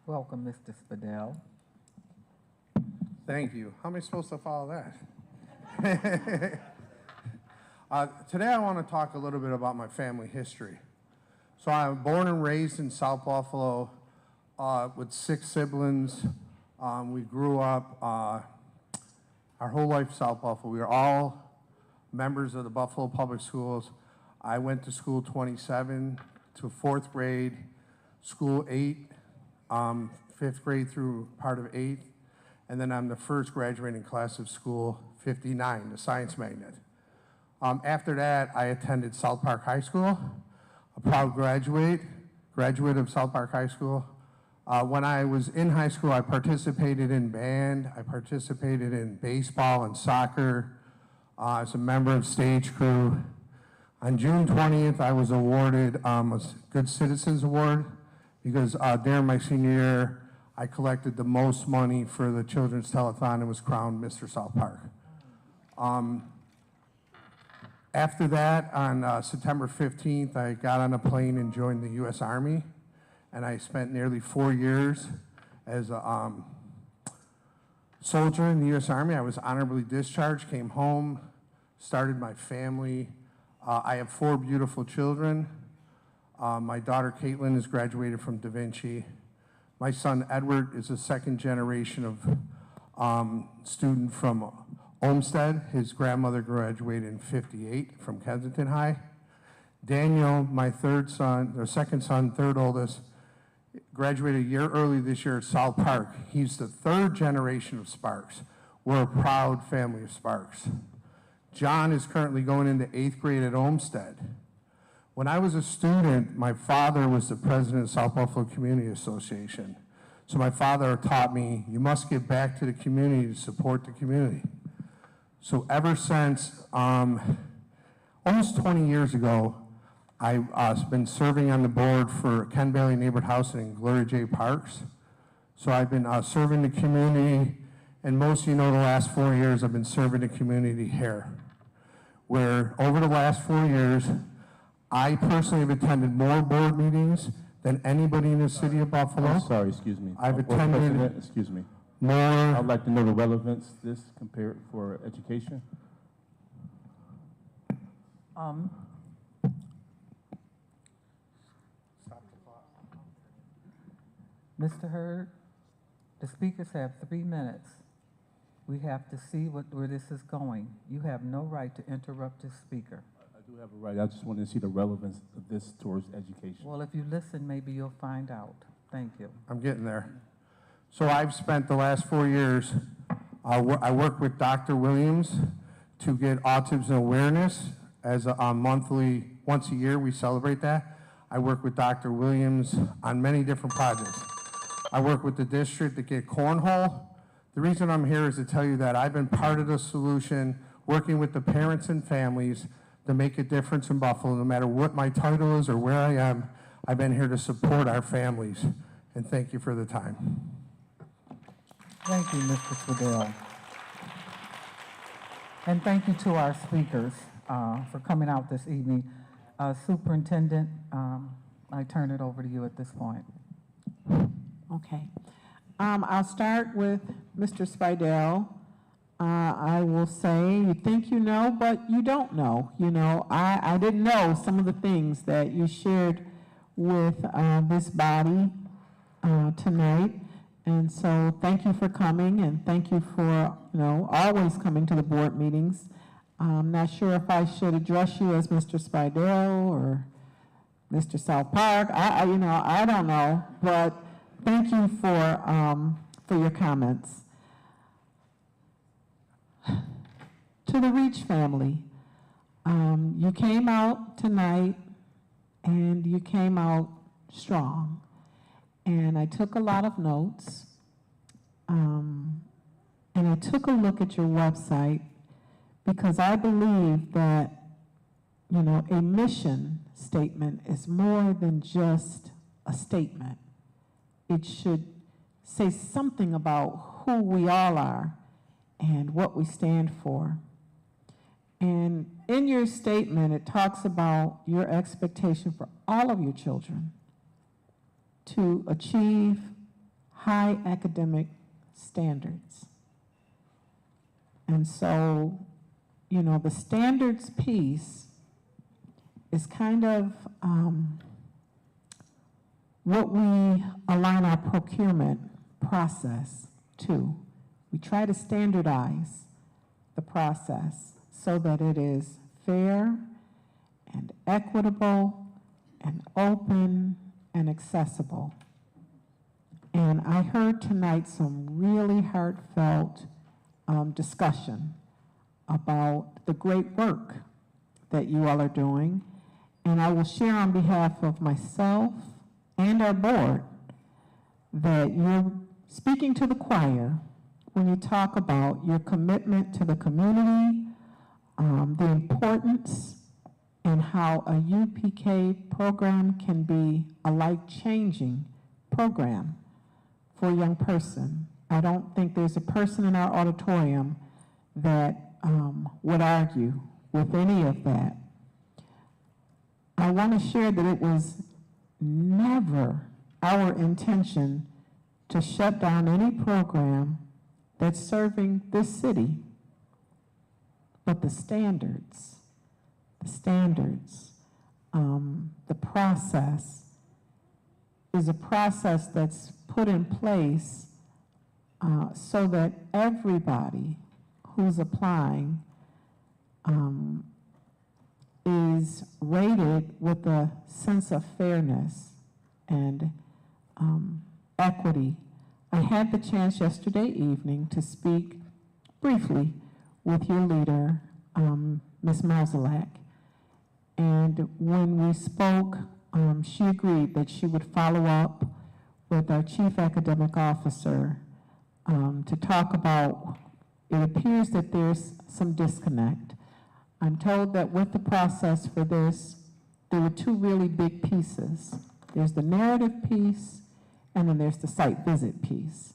Welcome, Mr. Spadell. Thank you. How am I supposed to follow that? Today I want to talk a little bit about my family history. So I'm born and raised in South Buffalo with 6 siblings. We grew up our whole life in South Buffalo. We were all members of the Buffalo Public Schools. I went to school 27 to 4th grade, school 8, 5th grade through part of 8th. And then I'm the first graduating class of school 59, the science magnet. After that, I attended South Park High School, a proud graduate of South Park High School. When I was in high school, I participated in band, I participated in baseball and soccer, as a member of stage crew. On June 20th, I was awarded a Good Citizens Award because during my senior year, I collected the most money for the Children's Telethon and was crowned Mr. South Park. After that, on September 15th, I got on a plane and joined the U.S. Army, and I spent nearly 4 years as a soldier in the U.S. Army. I was honorably discharged, came home, started my family. I have 4 beautiful children. My daughter Caitlin has graduated from Da Vinci. My son Edward is a 2nd generation of student from Olmsted. His grandmother graduated in '58 from Kensington High. Daniel, my 2nd son, 3rd oldest, graduated a year early this year at South Park. He's the 3rd generation of Sparks. We're a proud family of Sparks. John is currently going into 8th grade at Olmsted. When I was a student, my father was the president of South Buffalo Community Association. So my father taught me, you must give back to the community to support the community. So ever since, almost 20 years ago, I've been serving on the board for Ken Bailey Neighborhood Housing and Gloria J. Parks. So I've been serving the community, and most of you know the last 4 years I've been serving the community here, where over the last 4 years, I personally have attended more board meetings than anybody in the city of Buffalo. I'm sorry, excuse me. I've Board attended President, excuse me. more. I'd like to know the relevance this compared for education. Mr. Hurd, The speakers have 3 minutes. We have to see where this is going. You have no right to interrupt this speaker. I do have a right. I just wanted to see the relevance of this towards education. Well, if you listen, maybe you'll find out. Thank you. I'm getting there. So I've spent the last 4 years, I work with Dr. Williams to get autism awareness as a monthly, once a year we celebrate that. I work with Dr. Williams on many different projects. I work with the district to get cornhole. The reason I'm here is to tell you that I've been part of the solution, working with the parents and families to make a difference in Buffalo. No matter what my title is or where I am, I've been here to support our families. And thank you for the time. Thank you, Mr. Spadell. And thank you to our speakers for coming out this evening. Superintendent, I turn it over to you at this point. Okay. I'll start with Mr. Spidell. I will say you think you know, but you don't know. You know, I didn't know some of the things that you shared with this body tonight. And so thank you for coming, and thank you for, you know, always coming to the board meetings. I'm not sure if I should address you as Mr. Spidell or Mr. South Park. I don't know, but thank you for your comments. To the Reach family, you came out tonight and you came out strong. And I took a lot of notes, and I took a look at your website because I believe that, you know, a mission statement is more than just a statement. It should say something about who we all are and what we stand for. And in your statement, it talks about your expectation for all of your children to achieve high academic standards. And so, you know, the standards piece is kind of what we align our procurement process to. We try to standardize the process so that it is fair and equitable and open and accessible. And I heard tonight some really heartfelt discussion about the great work that you all are doing. And I will share on behalf of myself and our board that you're speaking to the choir when you talk about your commitment to the community, the importance and how a UPK program can be a life-changing program for a young person. I don't think there's a person in our auditorium that would argue with any of that. I want to share that it was never our intention to shut down any program that's serving this city, but the standards, the process is a process that's put in place so that everybody who's applying is rated with a sense of fairness and equity. I had the chance yesterday evening to speak briefly with your leader, Ms. Mausalak. And when we spoke, she agreed that she would follow up with our chief academic officer to talk about, it appears that there's some disconnect. I'm told that with the process for this, there were two really big pieces. There's the narrative piece, and then there's the site visit piece.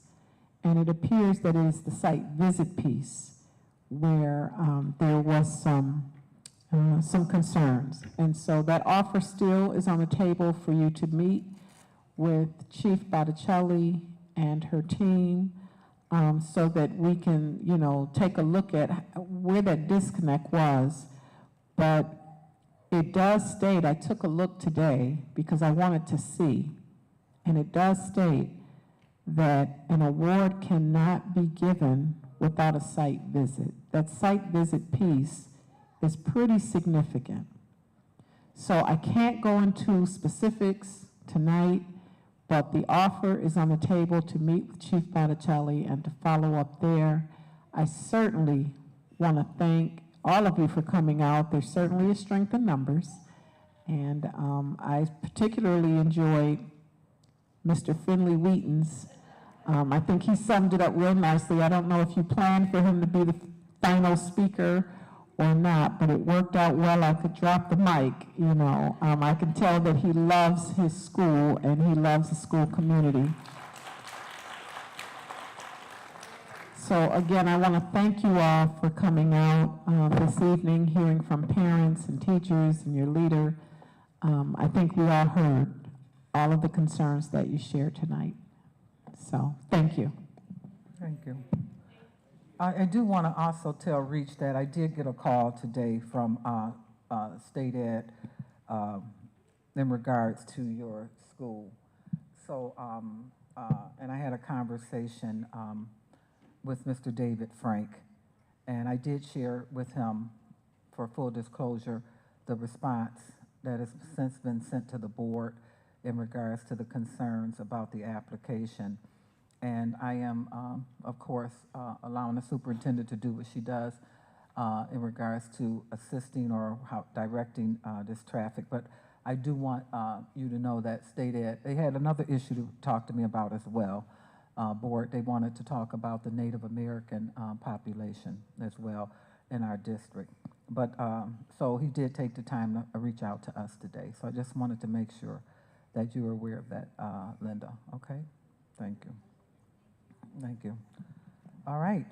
And it appears that it is the site visit piece where there was some concerns. And so that offer still is on the table for you to meet with Chief Botticelli and her team so that we can, you know, take a look at where that disconnect was. But it does state, I took a look today because I wanted to see, and it does state that an award cannot be given without a site visit. That site visit piece is pretty significant. So I can't go into specifics tonight, but the offer is on the table to meet with Chief Botticelli and to follow up there. I certainly want to thank all of you for coming out. There's certainly a strength in numbers. And I particularly enjoyed Mr. Finley Wheaton's. I think he summed it up real nicely. I don't know if you planned for him to be the final speaker or not, but it worked out well. I could drop the mic, you know. I can tell that he loves his school and he loves the school community. So again, I want to thank you all for coming out this evening, hearing from parents and teachers and your leader. I think we all heard all of the concerns that you shared tonight. So thank you. Thank you. I do want to also tell Reach that I did get a call today from State Ed in regards to your school. So, and I had a conversation with Mr. David Frank, and I did share with him, for full disclosure, the response that has since been sent to the board in regards to the concerns about the application. And I am, of course, allowing the superintendent to do what she does in regards to assisting or directing this traffic. But I do want you to know that State Ed, they had another issue to talk to me about as well. Board, they wanted to talk about the Native American population as well in our district. But so he did take the time to reach out to us today. So I just wanted to make sure that you were aware of that, Linda. Okay? Thank you. Thank you. All right.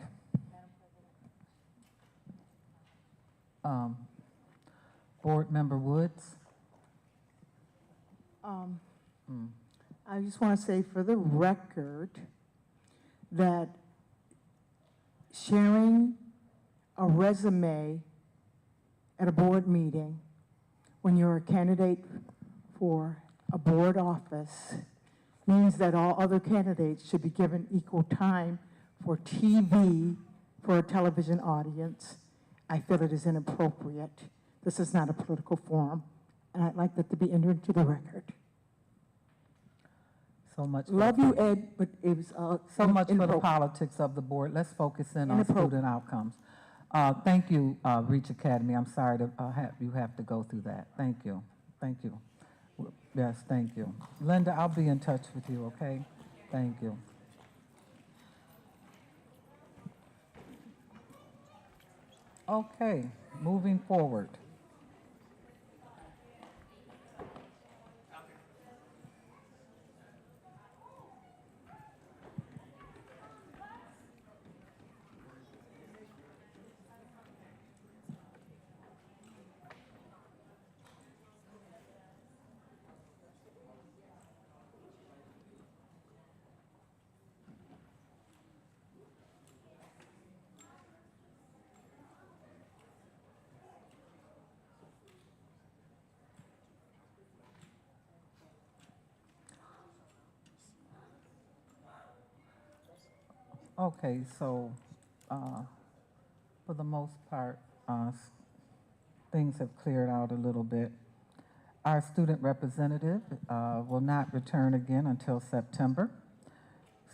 Board Member Woods. I just want to say for the record that sharing a resume at a board meeting when you're a candidate for a board office means that all other candidates should be given equal time for TV, for a television audience. I feel it is inappropriate. This is not a political forum, and I'd like that to be entered into the record. So much. Love you, Ed, but it was so much for the politics of the board. Let's focus in on student outcomes. Thank you, Reach Academy. I'm sorry to you have to go through that. Thank you. Thank you. Yes, thank you. Linda, I'll be in touch with you, okay? Thank you. Okay, moving forward. Okay, so for the most part, things have cleared out a little bit. Our student representative will not return again until September,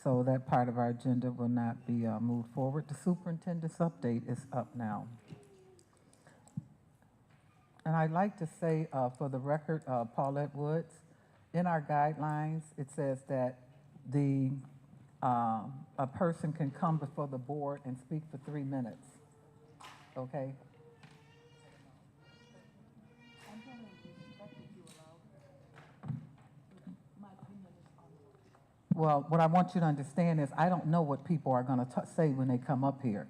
so that part of our agenda will not be moved forward. The superintendent's update is up now. And I'd like to say for the record, Paulette Woods, in our guidelines, it says that a person can come before the board and speak for 3 minutes, okay? Well, what I want you to understand is I don't know what people are going to say when they come up here.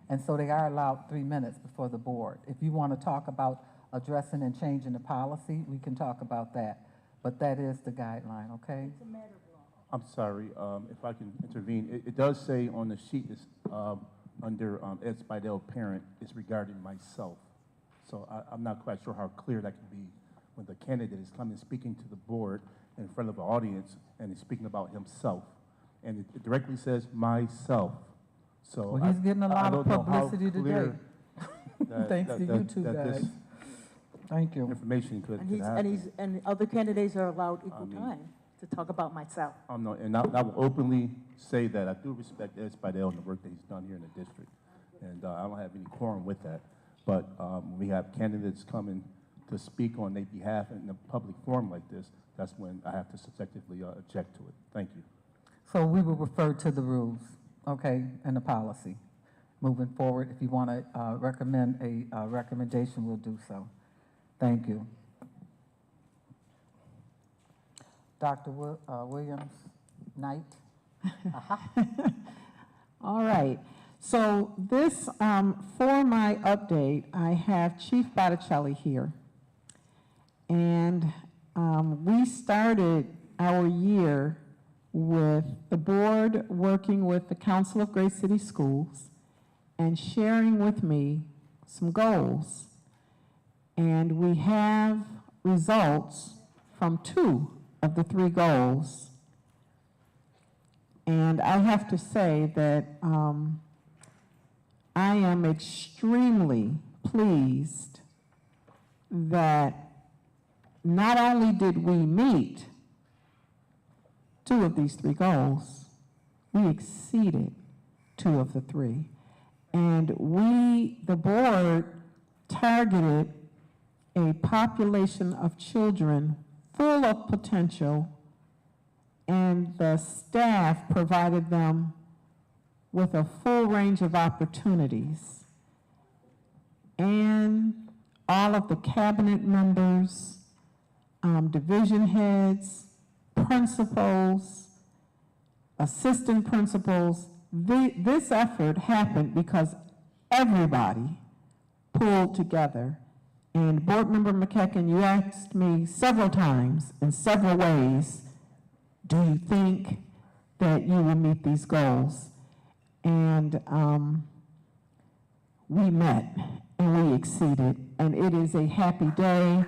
And so they are allowed 3 minutes before the board. If you want to talk about addressing and changing the policy, we can talk about that. But that is the guideline, okay? It's a matter of law. I'm sorry, if I can intervene. It does say on the sheet is, under Ed Spidell parent, is regarding myself. So I'm not quite sure how clear that can be when the candidate is coming speaking to the board in front of the audience and he's speaking about himself. and it directly says myself. So Well, he's getting a I lot of don't know how publicity today. clear Thanks to you two that guys. this Thank you. information could And happen. and other candidates are allowed equal mean- time to talk about myself. No, and I will openly say that I do respect Ed Spidell and the work that he's done here in the district. And I don't have any quorum with that. But when we have candidates coming to speak on their behalf in a public forum like this, that's when I have to subjectively object to it. Thank you. So we will refer to the rules, okay, and the policy. Moving forward, if you want to recommend a recommendation, we'll do so. Thank you. Dr. Williams, Knight. All right. So this, for my update, I have Chief Botticelli here. And we started our year with the board working with the Council of Great City Schools and sharing with me some goals. And we have results from 2 of the 3 goals. And I have to say that I am extremely pleased that not only did we meet 2 of these 3 goals, we exceeded 2 of the 3. And the board targeted a population of children full of potential, and the staff provided them with a full range of opportunities. And all of the cabinet members, division heads, principals, assistant principals, this effort happened because everybody pulled together. And Board Member McEachern, you asked me several times in several ways, do you think that you will meet these goals? And we met and we exceeded, and it is a happy day.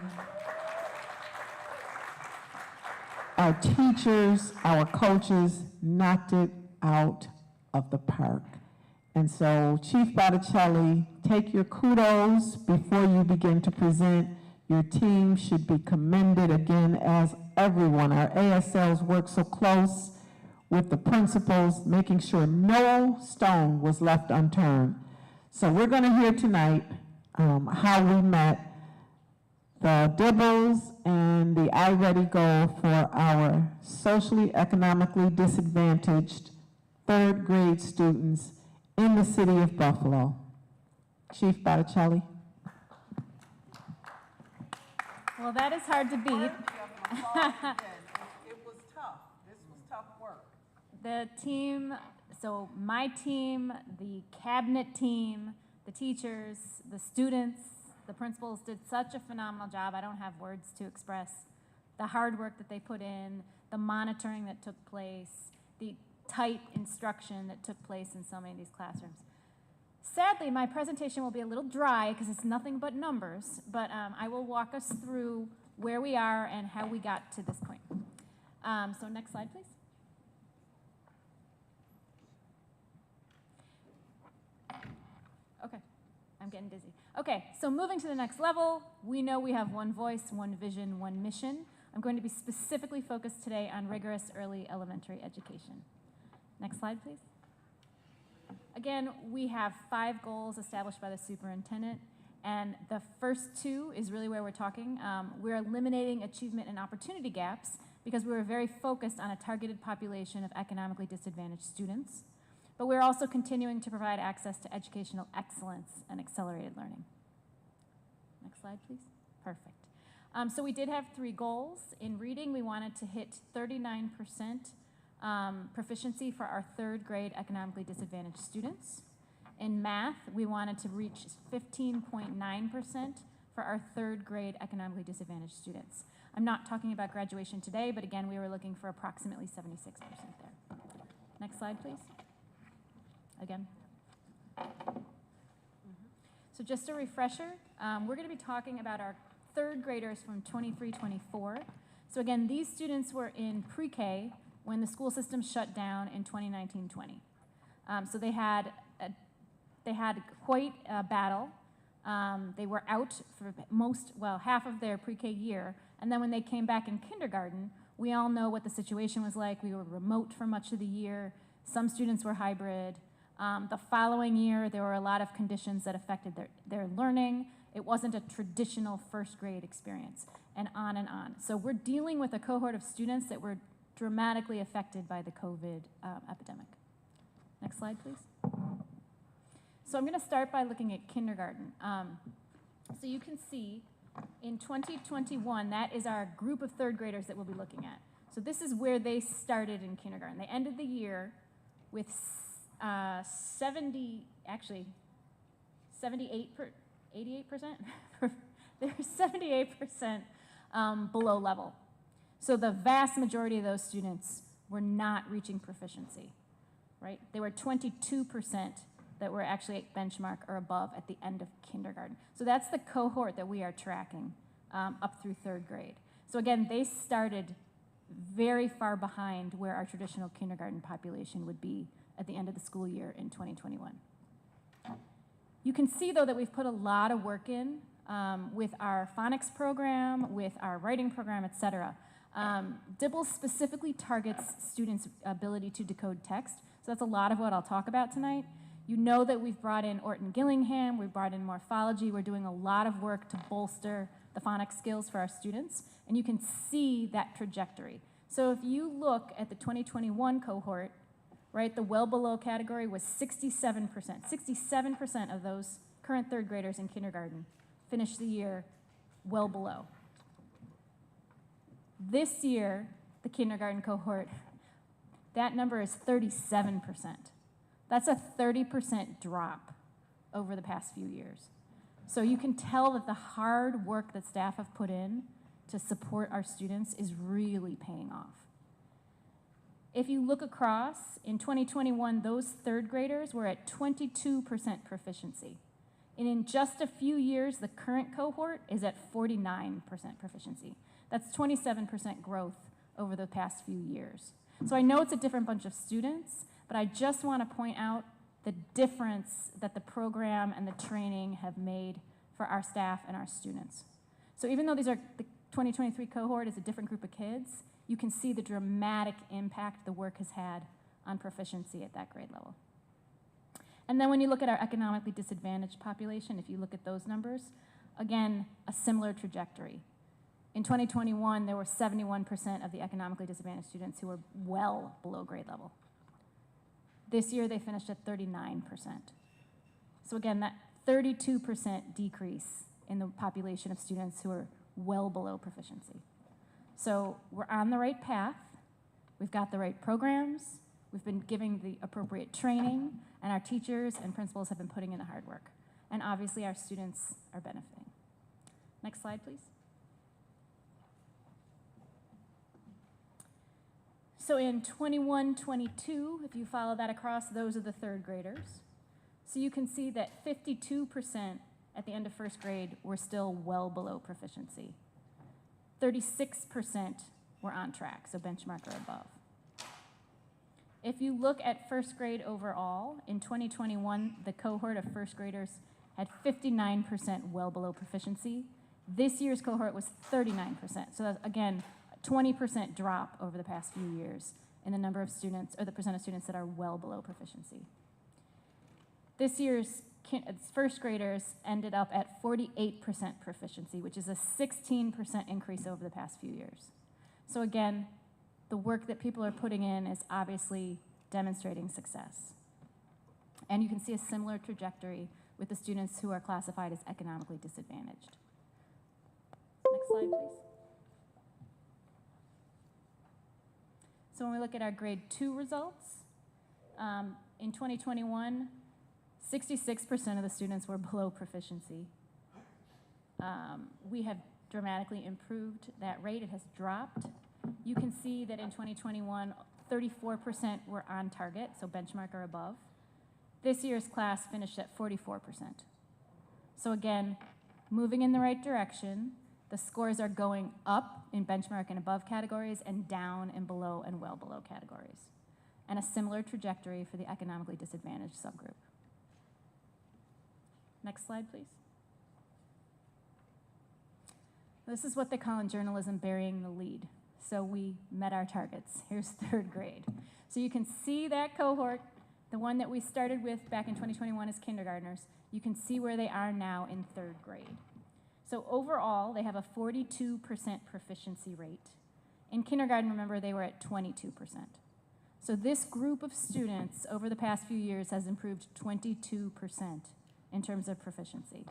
Our teachers, our coaches knocked it out of the park. And so, Chief Botticelli, take your kudos before you begin to present. Your team should be commended again, as everyone. Our ASLs worked so close with the principals, making sure no stone was left unturned. So we're going to hear tonight how we met the DIBELS and the iReady goal for our socially economically disadvantaged 3rd grade students in the city of Buffalo. Chief Botticelli. Well, that is hard to beat. It was tough. This was tough work. The team, so my team, the cabinet team, the teachers, the students, the principals did such a phenomenal job. I don't have words to express the hard work that they put in, the monitoring that took place, the tight instruction that took place in so many of these classrooms. Sadly, my presentation will be a little dry because it's nothing but numbers, but I will walk us through where we are and how we got to this point. So next slide, please. Okay, I'm getting dizzy. Okay, so moving to the next level, we know we have one voice, one vision, one mission. I'm going to be specifically focused today on rigorous early elementary education. Next slide, please. Again, we have 5 goals established by the superintendent, and the first 2 is really where we're talking. We're eliminating achievement and opportunity gaps because we were very focused on a targeted population of economically disadvantaged students. But we're also continuing to provide access to educational excellence and accelerated learning. Next slide, please. Perfect. So we did have 3 goals. In reading, we wanted to hit 39% proficiency for our 3rd grade economically disadvantaged students. In math, we wanted to reach 15.9% for our 3rd grade economically disadvantaged students. I'm not talking about graduation today, but again, we were looking for approximately 76% there. Next slide, please. Again. So just a refresher, we're going to be talking about our 3rd graders from 23-24. So again, these students were in pre-K when the school system shut down in 2019-20. So they had quite a battle. They were out for half of their pre-K year, and then when they came back in kindergarten, we all know what the situation was like. We were remote for much of the year. Some students were hybrid. The following year, there were a lot of conditions that affected their learning. It wasn't a traditional first grade experience, and on and on. So we're dealing with a cohort of students that were dramatically affected by the COVID epidemic. Next slide, please. So I'm going to start by looking at kindergarten. So you can see in 2021, that is our group of third graders that we'll be looking at. So this is where they started in kindergarten. They ended the year with 88%. They're 78% below level. So the vast majority of those students were not reaching proficiency, right? They were 22% that were actually at benchmark or above at the end of kindergarten. So that's the cohort that we are tracking up through third grade. So again, they started very far behind where our traditional kindergarten population would be at the end of the school year in 2021. You can see, though, that we've put a lot of work in with our phonics program, with our writing program, et cetera. DIBELS specifically targets students' ability to decode text, so that's a lot of what I'll talk about tonight. You know that we've brought in Orton Gillingham, we've brought in morphology, we're doing a lot of work to bolster the phonics skills for our students, and you can see that trajectory. So if you look at the 2021 cohort, right, the well below category was 67%. 67% of those current third graders in kindergarten finished the year well below. This year, the kindergarten cohort, that number is 37%. That's a 30% drop over the past few years. So you can tell that the hard work that staff have put in to support our students is really paying off. If you look across, in 2021, those third graders were at 22% proficiency. And in just a few years, the current cohort is at 49% proficiency. That's 27% growth over the past few years. So I know it's a different bunch of students, but I just want to point out the difference that the program and the training have made for our staff and our students. So even though these are the 2023 cohort is a different group of kids, you can see the dramatic impact the work has had on proficiency at that grade level. And then when you look at our economically disadvantaged population, if you look at those numbers, again, a similar trajectory. In 2021, there were 71% of the economically disadvantaged students who were well below grade level. This year, they finished at 39%. So again, that 32% decrease in the population of students who are well below proficiency. So we're on the right path. We've got the right programs. We've been giving the appropriate training, and our teachers and principals have been putting in the hard work. And obviously, our students are benefiting. Next slide, please. So in 21-22, if you follow that across, those are the third graders. So you can see that 52% at the end of first grade were still well below proficiency. 36% were on track, so benchmark or above. If you look at first grade overall, in 2021, the cohort of first graders had 59% well below proficiency. This year's cohort was 39%. So that's, again, 20% drop over the past few years in the number of students, or the percent of students that are well below proficiency. This year's first graders ended up at 48% proficiency, which is a 16% increase over the past few years. So again, the work that people are putting in is obviously demonstrating success. And you can see a similar trajectory with the students who are classified as economically disadvantaged. Next slide, please. So when we look at our grade 2 results, in 2021, 66% of the students were below proficiency. We have dramatically improved that rate. It has dropped. You can see that in 2021, 34% were on target, so benchmark or above. This year's class finished at 44%. So again, moving in the right direction. The scores are going up in benchmark and above categories and down in below and well below categories. And a similar trajectory for the economically disadvantaged subgroup. Next slide, please. This is what they call in journalism burying the lead. So we met our targets. Here's third grade. So you can see that cohort, the one that we started with back in 2021 as kindergartners. You can see where they are now in third grade. So overall, they have a 42% proficiency rate. In kindergarten, remember, they were at 22%. So this group of students over the past few years has improved 22% in terms of proficiency.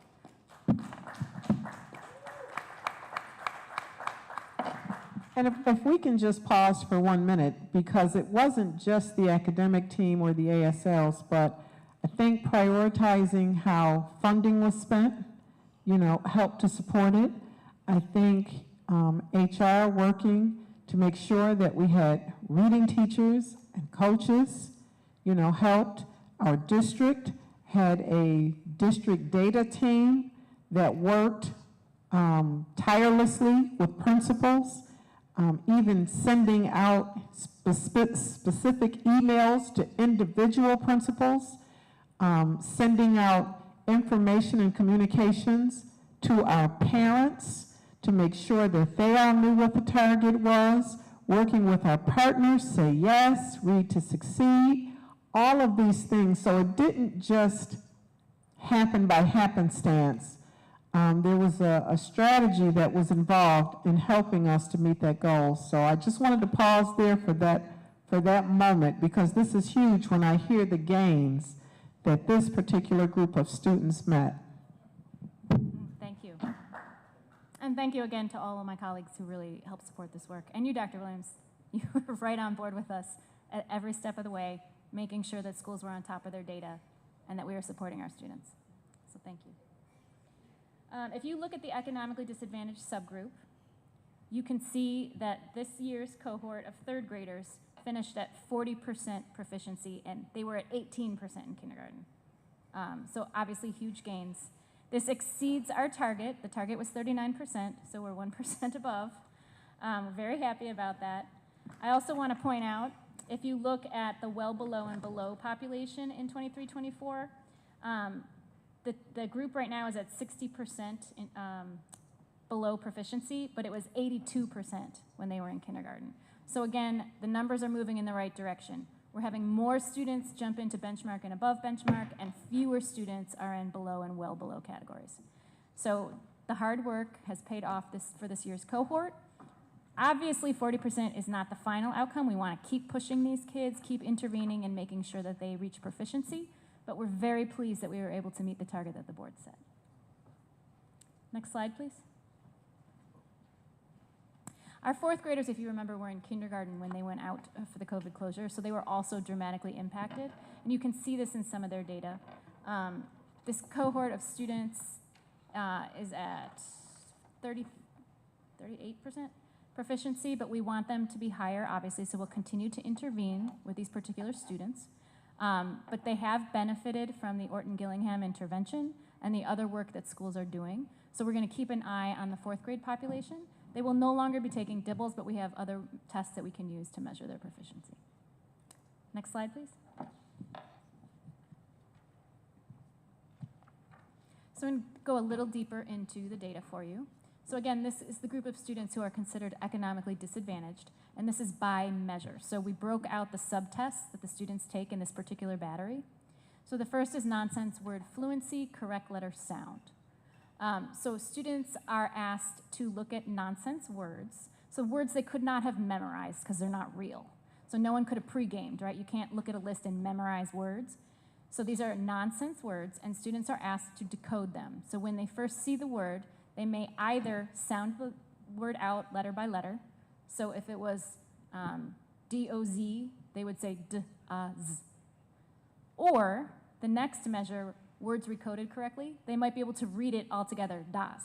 And if we can just pause for 1 minute, because it wasn't just the academic team or the ASLs, but I think prioritizing how funding was spent, helped to support it. I think HR working to make sure that we had reading teachers and coaches, helped. Our district had a district data team that worked tirelessly with principals, even sending out specific emails to individual principals, sending out information and communications to our parents to make sure that they all knew what the target was, working with our partners, Say Yes, Read to Succeed, all of these things. So it didn't just happen by happenstance. There was a strategy that was involved in helping us to meet that goal. So I just wanted to pause there for that moment, because this is huge when I hear the gains that this particular group of students met. Thank you. And thank you again to all of my colleagues who really helped support this work. And you, Dr. Williams, you were right on board with us at every step of the way, making sure that schools were on top of their data and that we were supporting our students. So thank you. If you look at the economically disadvantaged subgroup, you can see that this year's cohort of third graders finished at 40% proficiency, and they were at 18% in kindergarten. So obviously huge gains. This exceeds our target. The target was 39%, so we're 1% above. We're very happy about that. I also want to point out, if you look at the well below and below population in 23-24, the group right now is at 60% below proficiency, but it was 82% when they were in kindergarten. So again, the numbers are moving in the right direction. We're having more students jump into benchmark and above benchmark, and fewer students are in below and well below categories. So the hard work has paid off for this year's cohort. Obviously, 40% is not the final outcome. We want to keep pushing these kids, keep intervening and making sure that they reach proficiency, but we're very pleased that we were able to meet the target that the board set. Next slide, please. Our fourth graders, if you remember, were in kindergarten when they went out for the COVID closure, so they were also dramatically impacted. And you can see this in some of their data. This cohort of students is at 38% proficiency, but we want them to be higher, obviously, so we'll continue to intervene with these particular students. But they have benefited from the Orton-Gillingham intervention and the other work that schools are doing. So we're going to keep an eye on the fourth grade population. They will no longer be taking dibbles, but we have other tests that we can use to measure their proficiency. Next slide, please. So I'm going to go a little deeper into the data for you. So again, this is the group of students who are considered economically disadvantaged, and this is by measure. So we broke out the subtests that the students take in this particular battery. So the first is nonsense word fluency, correct letter sound. So students are asked to look at nonsense words, so words they could not have memorized because they're not real. So no one could have pre-gamed, right? You can't look at a list and memorize words. So these are nonsense words, and students are asked to decode them. So when they first see the word, they may either sound the word out letter by letter. So if it was D-O-Z, they would say D-A-Z. Or the next measure, words recoded correctly, they might be able to read it all together, das.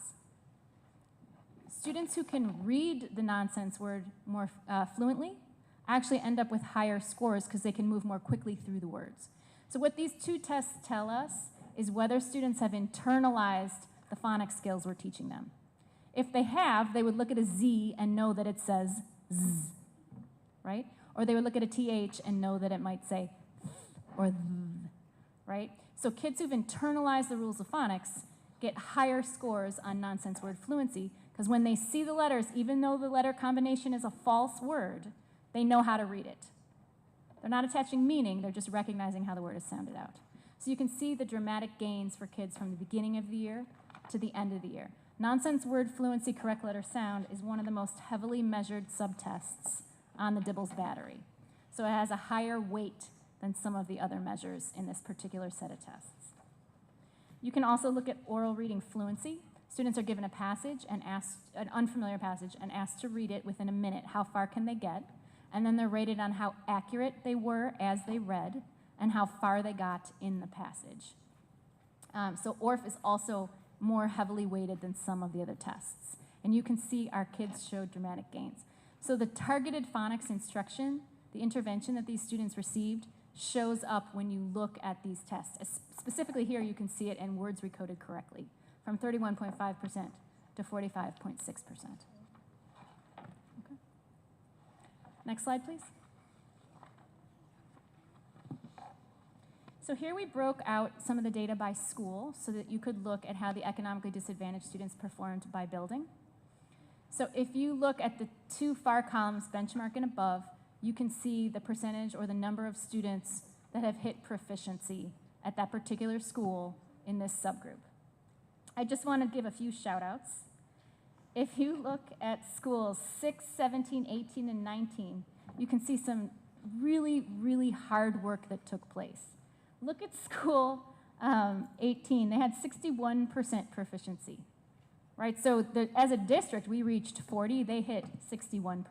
Students who can read the nonsense word more fluently actually end up with higher scores because they can move more quickly through the words. So what these two tests tell us is whether students have internalized the phonics skills we're teaching them. If they have, they would look at a Z and know that it says Z, right? Or they would look at a TH and know that it might say th or th, right? So kids who've internalized the rules of phonics get higher scores on nonsense word fluency because when they see the letters, even though the letter combination is a false word, they know how to read it. They're not attaching meaning, they're just recognizing how the word is sounded out. So you can see the dramatic gains for kids from the beginning of the year to the end of the year. Nonsense word fluency correct letter sound is one of the most heavily measured subtests on the Dibbles battery. So it has a higher weight than some of the other measures in this particular set of tests. You can also look at oral reading fluency. Students are given a passage and asked, an unfamiliar passage, and asked to read it within a minute. How far can they get? And then they're rated on how accurate they were as they read and how far they got in the passage. So ORF is also more heavily weighted than some of the other tests. And you can see our kids showed dramatic gains. So the targeted phonics instruction, the intervention that these students received, shows up when you look at these tests. Specifically here, you can see it in words recoded correctly, from 31.5% to 45.6%. Okay. Next slide, please. So here we broke out some of the data by school so that you could look at how the economically disadvantaged students performed by building. So if you look at the two far columns, benchmark and above, you can see the percentage or the number of students that have hit proficiency at that particular school in this subgroup. I just want to give a few shout outs. If you look at schools 6, 17, 18, and 19, you can see some really, really hard work that took place. Look at school 18, they had 61% proficiency, right? So as a district, we reached 40, they hit 61%.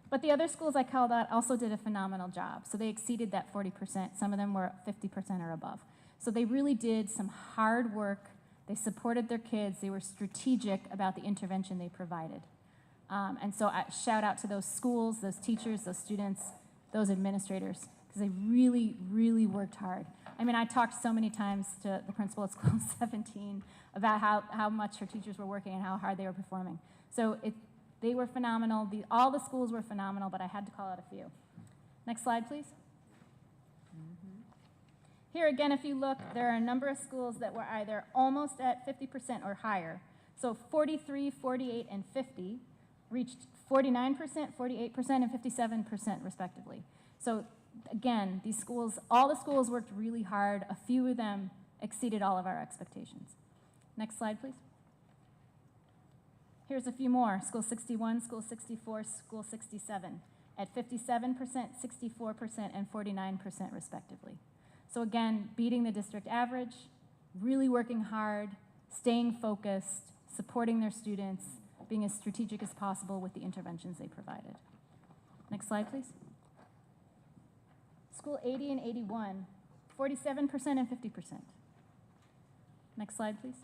But the other schools I called out also did a phenomenal job. So they exceeded that 40%. Some of them were 50% or above. So they really did some hard work. They supported their kids. They were strategic about the intervention they provided. And so I shout out to those schools, those teachers, those students, those administrators, because they really, really worked hard. I mean, I talked so many times to the principal at school 17 about how much her teachers were working and how hard they were performing. So they were phenomenal. All the schools were phenomenal, but I had to call out a few. Next slide, please. Here again, if you look, there are a number of schools that were either almost at 50% or higher. So 43, 48, and 50 reached 49%, 48%, and 57% respectively. So again, these schools, all the schools worked really hard. A few of them exceeded all of our expectations. Next slide, please. Here's a few more. School 61, School 64, School 67 at 57%, 64%, and 49% respectively. So again, beating the district average, really working hard, staying focused, supporting their students, being as strategic as possible with the interventions they provided. Next slide, please. School 80 and 81, 47% and 50%. Next slide, please.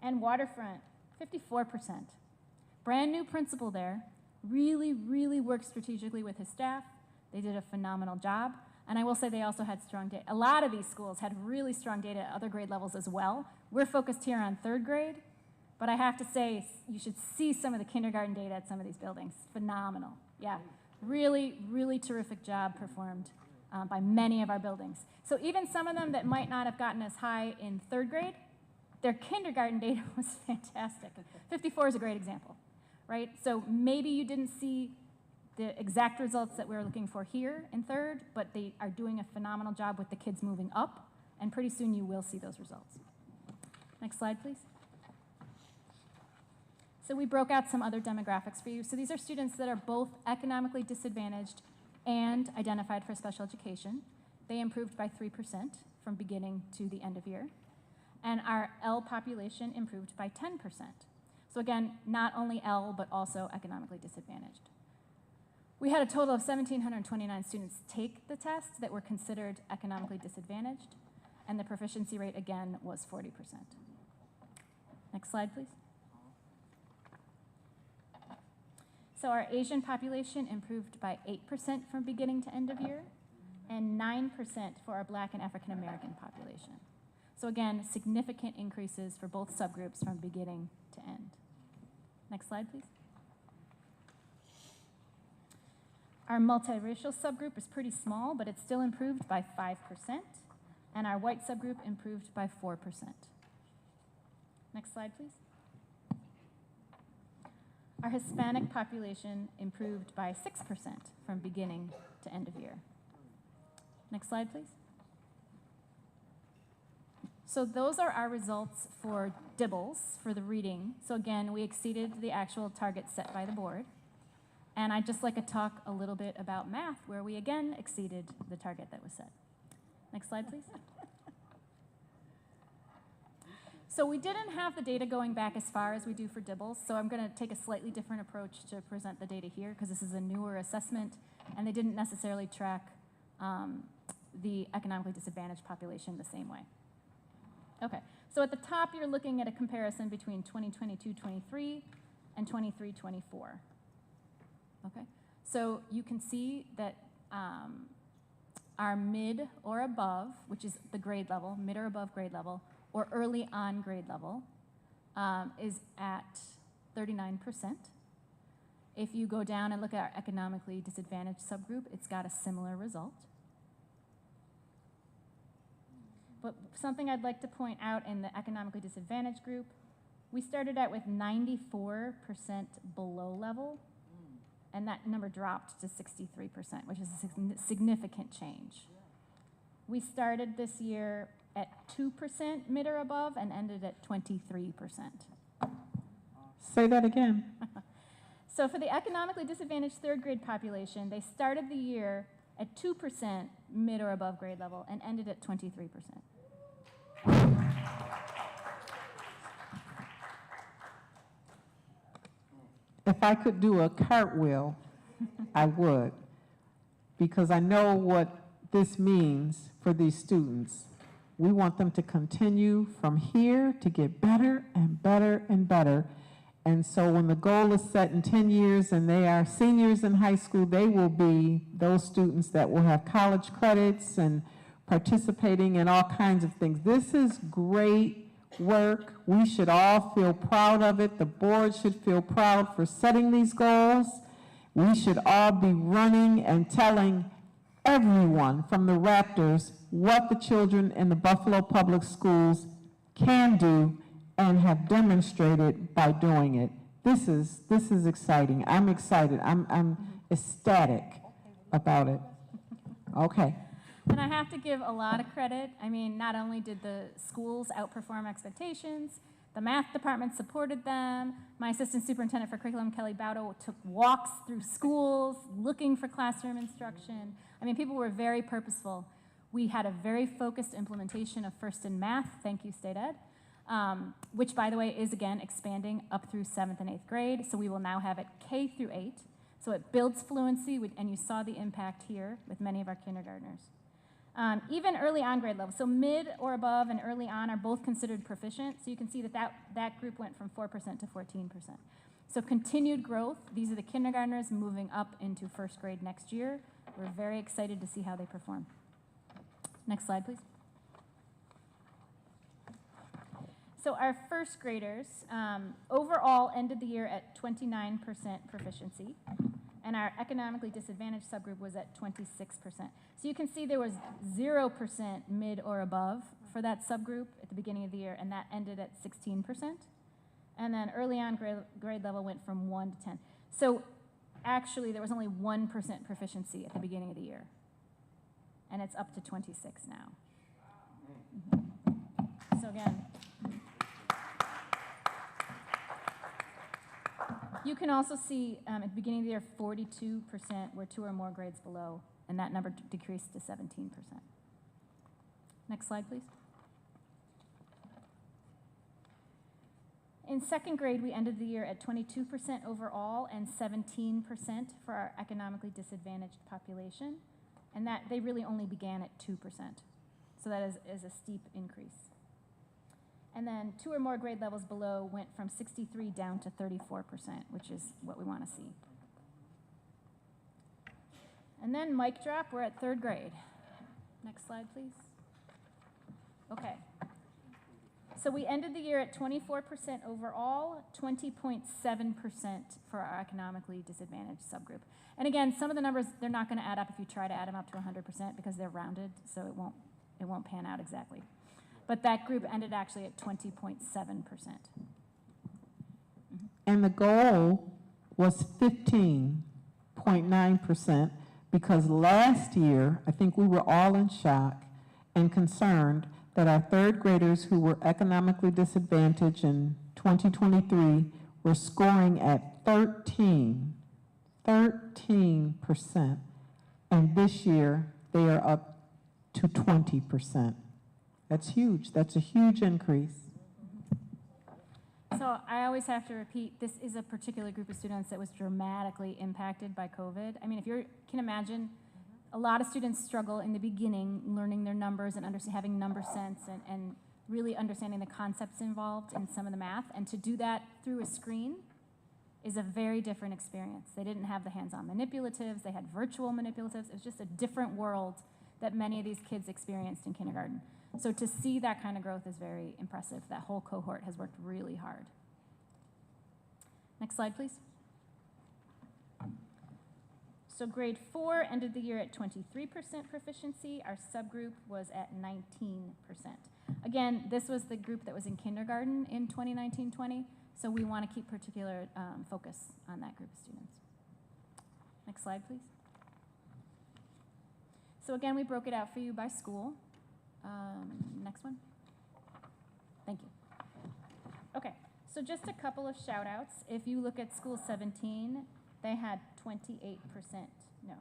And Waterfront, 54%. Brand new principal there, really, really worked strategically with his staff. They did a phenomenal job. And I will say they also had strong data. A lot of these schools had really strong data at other grade levels as well. We're focused here on third grade, but I have to say, you should see some of the kindergarten data at some of these buildings. Phenomenal. Yeah, really, really terrific job performed by many of our buildings. So even some of them that might not have gotten as high in third grade, their kindergarten data was fantastic. 54 is a great example, right? So maybe you didn't see the exact results that we were looking for here in third, but they are doing a phenomenal job with the kids moving up, and pretty soon you will see those results. Next slide, please. So we broke out some other demographics for you. So these are students that are both economically disadvantaged and identified for special education. They improved by 3% from beginning to the end of year. And our L population improved by 10%. So again, not only L, but also economically disadvantaged. We had a total of 1,729 students take the test that were considered economically disadvantaged, and the proficiency rate, again, was 40%. Next slide, please. So our Asian population improved by 8% from beginning to end of year. and 9% for our Black and African American population. So again, significant increases for both subgroups from beginning to end. Next slide, please. Our multiracial subgroup is pretty small, but it's still improved by 5%, and our white subgroup improved by 4%. Next slide, please. Our Hispanic population improved by 6% from beginning to end of year. Next slide, please. So those are our results for DIBELS, for the reading. So again, we exceeded the actual target set by the board. And I'd just like to talk a little bit about math, where we again exceeded the target that was set. Next slide, please. So we didn't have the data going back as far as we do for DIBELS, so I'm going to take a slightly different approach to present the data here, because this is a newer assessment, and they didn't necessarily track the economically disadvantaged population the same way. Okay, so at the top, you're looking at a comparison between 2022-23 and 23-24. Okay, so you can see that our mid or above, which is the grade level, mid or above grade level, or early on grade level, is at 39%. If you go down and look at our economically disadvantaged subgroup, it's got a similar result. But something I'd like to point out in the economically disadvantaged group, we started out with 94% below level, and that number dropped to 63%, which is a significant change. We started this year at 2% mid or above and ended at 23%. Say that again. So for the economically disadvantaged third grade population, they started the year at 2% mid or above grade level and ended at 23%. If I could do a cartwheel, I would, because I know what this means for these students. We want them to continue from here to get better and better and better. And so when the goal is set in 10 years and they are seniors in high school, they will be those students that will have college credits and participating in all kinds of things. This is great work. We should all feel proud of it. The board should feel proud for setting these goals. We should all be running and telling everyone from the Raptors what the children in the Buffalo Public Schools can do and have demonstrated by doing it. This is exciting. I'm excited. I'm ecstatic about it. Okay. And I have to give a lot of credit. I mean, not only did the schools outperform expectations, the math department supported them. My assistant superintendent for curriculum, Kelly Baudo, took walks through schools looking for classroom instruction. I mean, people were very purposeful. We had a very focused implementation of First in Math, thank you, State Ed, which, by the way, is, again, expanding up through 7th and 8th grade. So we will now have it K through 8. So it builds fluency, and you saw the impact here with many of our kindergartners. Even early on grade level, so mid or above and early on are both considered proficient. So you can see that group went from 4% to 14%. So continued growth. These are the kindergartners moving up into first grade next year. We're very excited to see how they perform. Next slide, please. So our first graders overall ended the year at 29% proficiency, and our economically disadvantaged subgroup was at 26%. So you can see there was 0% mid or above for that subgroup at the beginning of the year, and that ended at 16%. And then early on grade level went from 1 to 10. So actually there was only 1% proficiency at the beginning of the year, and it's up to 26 now. So again, you can also see at the beginning of the year, 42% were 2 or more grades below, and that number decreased to 17%. Next slide, please. In second grade, we ended the year at 22% overall and 17% for our economically disadvantaged population, and that they really only began at 2%. So that is a steep increase. And then 2 or more grade levels below went from 63 down to 34%, which is what we want to see. And then mic drop, we're at third grade. Next slide, please. Okay. So we ended the year at 24% overall, 20.7% for our economically disadvantaged subgroup. And again, some of the numbers, they're not going to add up if you try to add them up to 100% because they're rounded, so it won't pan out exactly. But that group ended actually at 20.7%. And the goal was 15.9% because last year, I think we were all in shock and concerned that our third graders who were economically disadvantaged in 2023 were scoring at 13%. And this year, they are up to 20%. That's huge. That's a huge increase. So I always have to repeat, this is a particular group of students that was dramatically impacted by COVID. I mean, if you can imagine, a lot of students struggle in the beginning learning their numbers and having number sense and really understanding the concepts involved in some of the math. And to do that through a screen is a very different experience. They didn't have the hands-on manipulatives. They had virtual manipulatives. It was just a different world that many of these kids experienced in kindergarten. So to see that kind of growth is very impressive. That whole cohort has worked really hard. Next slide, please. So grade 4 ended the year at 23% proficiency. Our subgroup was at 19%. Again, this was the group that was in kindergarten in 2019-20, so we want to keep particular focus on that group of students. Next slide, please. So again, we broke it out for you by school. Next one. Thank you. Okay, so just a couple of shout outs. If you look at school 17, they had 28%, no,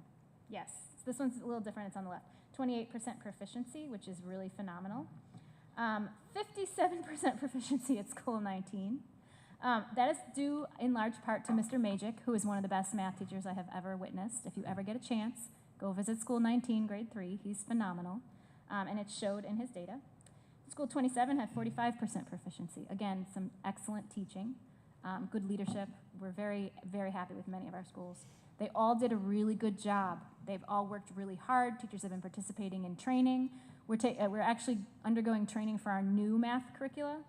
yes, this one's a little different, it's on the left. 28% proficiency, which is really phenomenal. 57% proficiency at school 19. That is due in large part to Mr. Majik, who is one of the best math teachers I have ever witnessed. If you ever get a chance, go visit school 19, grade 3, he's phenomenal. And it showed in his data. School 27 had 45% proficiency. Again, some excellent teaching, good leadership. We're very, very happy with many of our schools. They all did a really good job. They've all worked really hard. Teachers have been participating in training. We're actually undergoing training for our new math curricula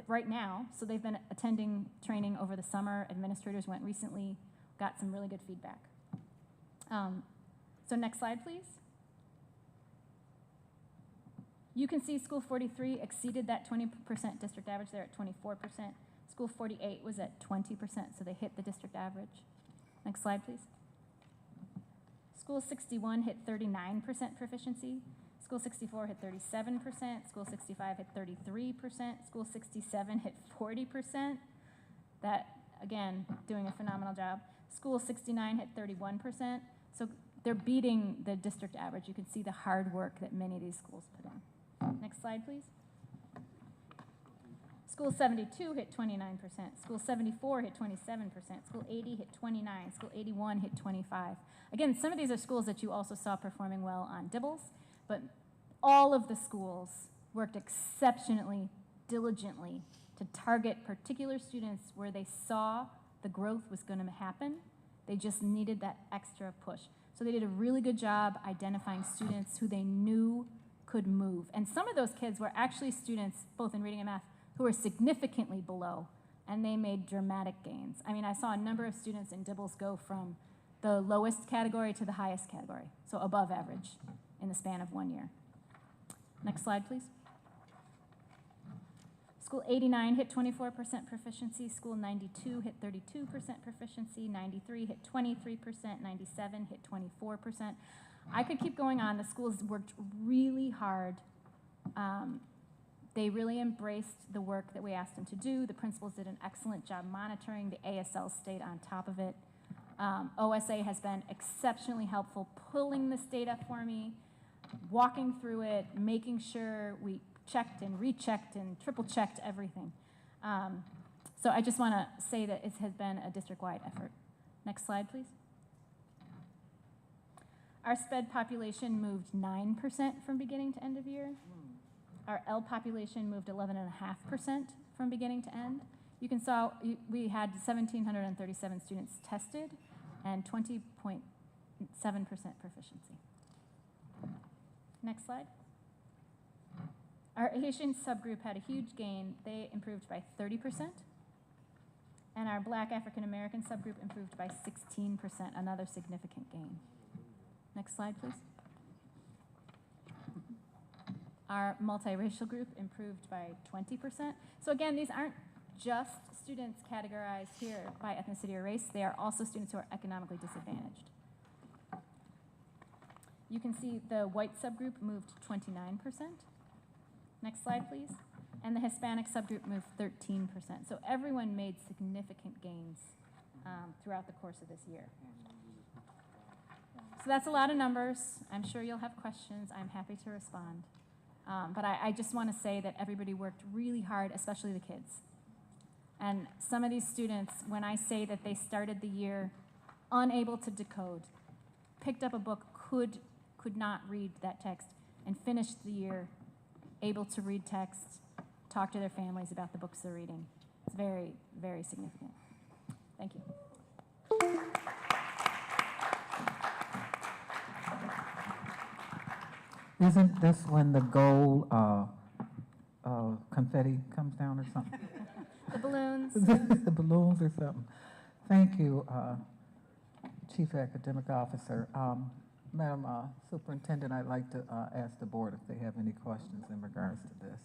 right now. So they've been attending training over the summer. Administrators went recently, got some really good feedback. So next slide, please. You can see school 43 exceeded that 20% district average there at 24%. School 48 was at 20%, so they hit the district average. Next slide, please. School 61 hit 39% proficiency. School 64 hit 37%. School 65 hit 33%. School 67 hit 40%. That, again, doing a phenomenal job. School 69 hit 31%. So they're beating the district average. You can see the hard work that many of these schools put in. Next slide, please. School 72 hit 29%. School 74 hit 27%. School 80 hit 29%. School 81 hit 25%. Again, some of these are schools that you also saw performing well on Dibbles, but all of the schools worked exceptionally diligently to target particular students where they saw the growth was going to happen. They just needed that extra push. So they did a really good job identifying students who they knew could move. And some of those kids were actually students, both in reading and math, who were significantly below, and they made dramatic gains. I mean, I saw a number of students in Dibbles go from the lowest category to the highest category, so above average in the span of 1 year. Next slide, please. School 89 hit 24% proficiency. School 92 hit 32% proficiency. 93 hit 23%. 97 hit 24%. I could keep going on. The schools worked really hard. They really embraced the work that we asked them to do. The principals did an excellent job monitoring. The ASL stayed on top of it. OSA has been exceptionally helpful pulling this data for me, walking through it, making sure we checked and rechecked and triple checked everything. So I just want to say that it has been a district-wide effort. Next slide, please. Our SPED population moved 9% from beginning to end of year. Our L population moved 11.5% from beginning to end. You can see we had 1,737 students tested and 20.7% proficiency. Next slide. Our Asian subgroup had a huge gain. They improved by 30%. And our Black African American subgroup improved by 16%, another significant gain. Next slide, please. Our multiracial group improved by 20%. So again, these aren't just students categorized here by ethnicity or race. They are also students who are economically disadvantaged. You can see the white subgroup moved 29%. Next slide, please. And the Hispanic subgroup moved 13%. So everyone made significant gains throughout the course of this year. So that's a lot of numbers. I'm sure you'll have questions. I'm happy to respond. But I just want to say that everybody worked really hard, especially the kids. And some of these students, when I say that they started the year unable to decode, picked up a book, could not read that text, and finished the year able to read text, talk to their families about the books they're reading. It's very, very significant. Thank you. Isn't this when the gold confetti comes down or something? The balloons. The balloons or something. Thank you, Chief Academic Officer. Madam Superintendent, I'd like to ask the board if they have any questions in regards to this.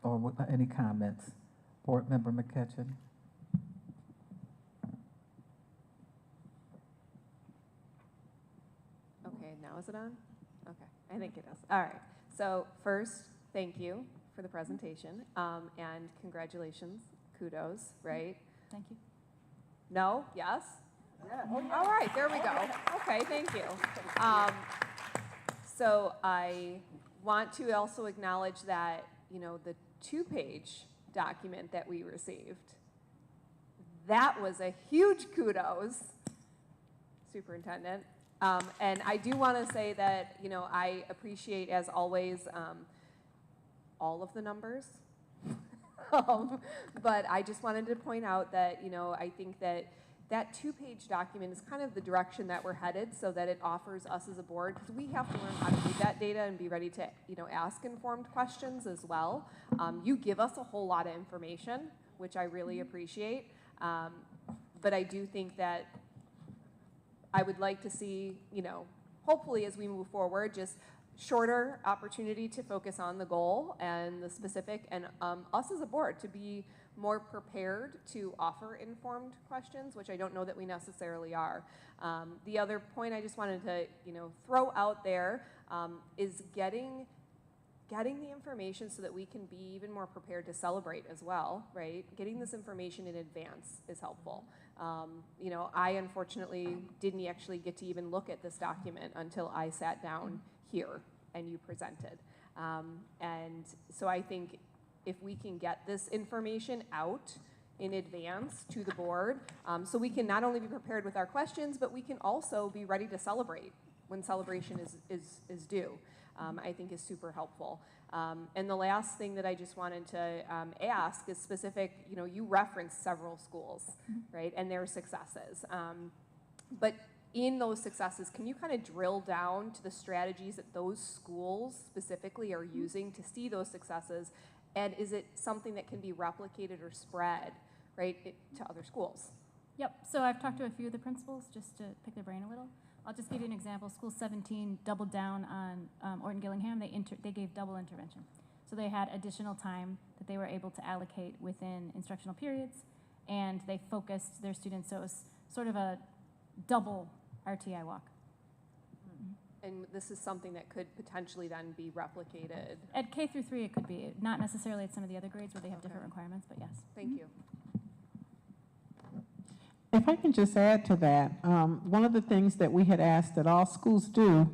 Or any comments. Board Member McCutcheon. Okay, now is it on? Okay, I think it is. All right. So first, thank you for the presentation, and congratulations, kudos, right? Thank you. No? Yes? Yeah. All right, there we go. Okay, thank you. So I want to also acknowledge that, you know, the 2-page document that we received, that was a huge kudos, Superintendent. And I do want to say that, you know, I appreciate, as always, all of the numbers. But I just wanted to point out that, you know, I think that that 2-page document is kind of the direction that we're headed, so that it offers us as a board, because we have to learn how to read that data and be ready to, you know, ask informed questions as well. You give us a whole lot of information, which I really appreciate. But I do think that I would like to see, you know, hopefully as we move forward, just shorter opportunity to focus on the goal and the specific, and us as a board to be more prepared to offer informed questions, which I don't know that we necessarily are. The other point I just wanted to, you know, throw out there is getting the information so that we can be even more prepared to celebrate as well, right? Getting this information in advance is helpful. You know, I unfortunately didn't actually get to even look at this document until I sat down here and you presented. And so I think if we can get this information out in advance to the board, so we can not only be prepared with our questions, but we can also be ready to celebrate when celebration is due, I think is super helpful. And the last thing that I just wanted to ask is specific, you know, you referenced several schools, right, and their successes. But in those successes, can you kind of drill down to the strategies that those schools specifically are using to see those successes? And is it something that can be replicated or spread, right, to other schools? Yep, so I've talked to a few of the principals just to pick their brain a little. I'll just give you an example. School 17 doubled down on Orton Gillingham. They gave double intervention. So they had additional time that they were able to allocate within instructional periods, and they focused their students, so it was sort of a double RTI walk. And this is something that could potentially then be replicated? At K through 3 it could be, not necessarily at some of the other grades where they have different requirements, but yes. Thank you. If I can just add to that, one of the things that we had asked that all schools do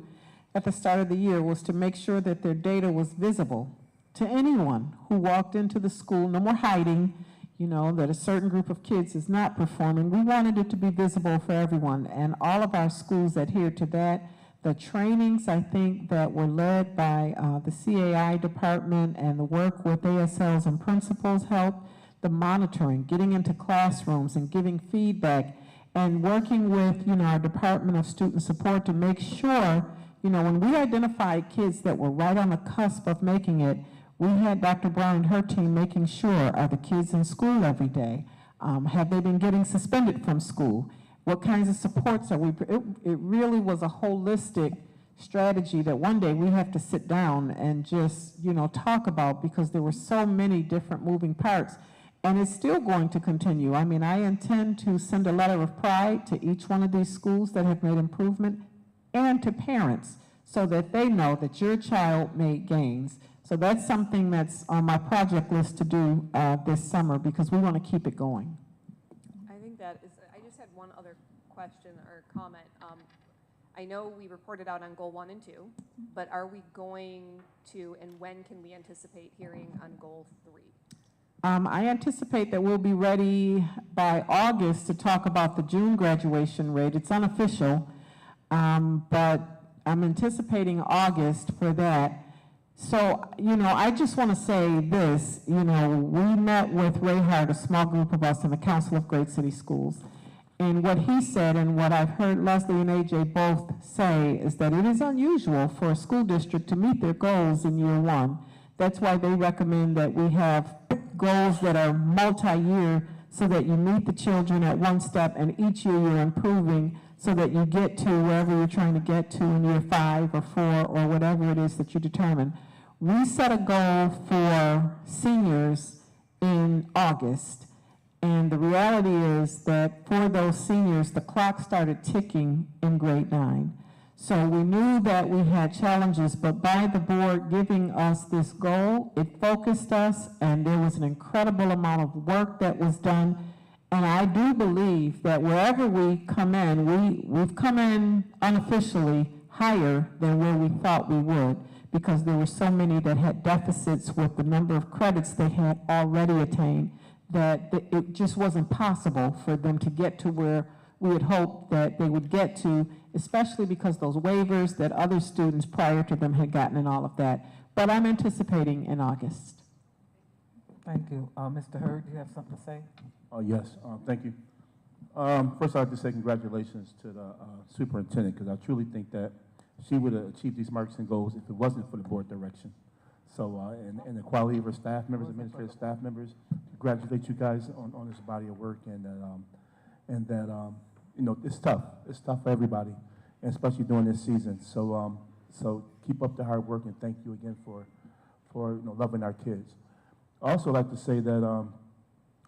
at the start of the year was to make sure that their data was visible to anyone who walked into the school. No more hiding, you know, that a certain group of kids is not performing. We wanted it to be visible for everyone, and all of our schools adhered to that. The trainings, I think, that were led by the CAI department and the work with ASLs and principals helped. The monitoring, getting into classrooms and giving feedback, and working with, you know, our Department of Student Support to make sure you know, when we identified kids that were right on the cusp of making it, we had Dr. Brown and her team making sure, are the kids in school every day? Have they been getting suspended from school? What kinds of supports are we, it really was a holistic strategy that one day we have to sit down and just, you know, talk about, because there were so many different moving parts. And it's still going to continue. I mean, I intend to send a letter of pride to each one of these schools that have made improvement, and to parents, so that they know that your child made gains. So that's something that's on my project list to do this summer, because we want to keep it going. I think that is, I just had one other question or comment. I know we reported out on goal 1 and 2, but are we going to, and when can we anticipate hearing on goal 3? I anticipate that we'll be ready by August to talk about the June graduation rate. It's unofficial, but I'm anticipating August for that. So, you know, I just want to say this, you know, we met with Ray Hart, a small group of us in the Council of Great City Schools. And what he said, and what I've heard Leslie and AJ both say, is that it is unusual for a school district to meet their goals in year 1. That's why they recommend that we have goals that are multi-year, so that you meet the children at one step, and each year you're improving, so that you get to wherever you're trying to get to in year 5 or 4 or whatever it is that you determine. We set a goal for seniors in August, and the reality is that for those seniors, the clock started ticking in grade 9. So we knew that we had challenges, but by the board giving us this goal, it focused us, and there was an incredible amount of work that was done. And I do believe that wherever we come in, we've come in unofficially higher than where we thought we would, because there were so many that had deficits with the number of credits they had already attained, that it just wasn't possible for them to get to where we had hoped that they would get to, especially because those waivers that other students prior to them had gotten and all of that. But I'm anticipating in August. Thank you. Mr. Hurd, do you have something to say? Yes, thank you. First, I'd like to say congratulations to the superintendent, because I truly think that she would have achieved these marks and goals if it wasn't for the board direction. So, and the quality of her staff members, administrative staff members, congratulate you guys on this body of work, and that you know, it's tough. It's tough for everybody, and especially during this season. So, so keep up the hard work, and thank you again for you know, loving our kids. I also like to say that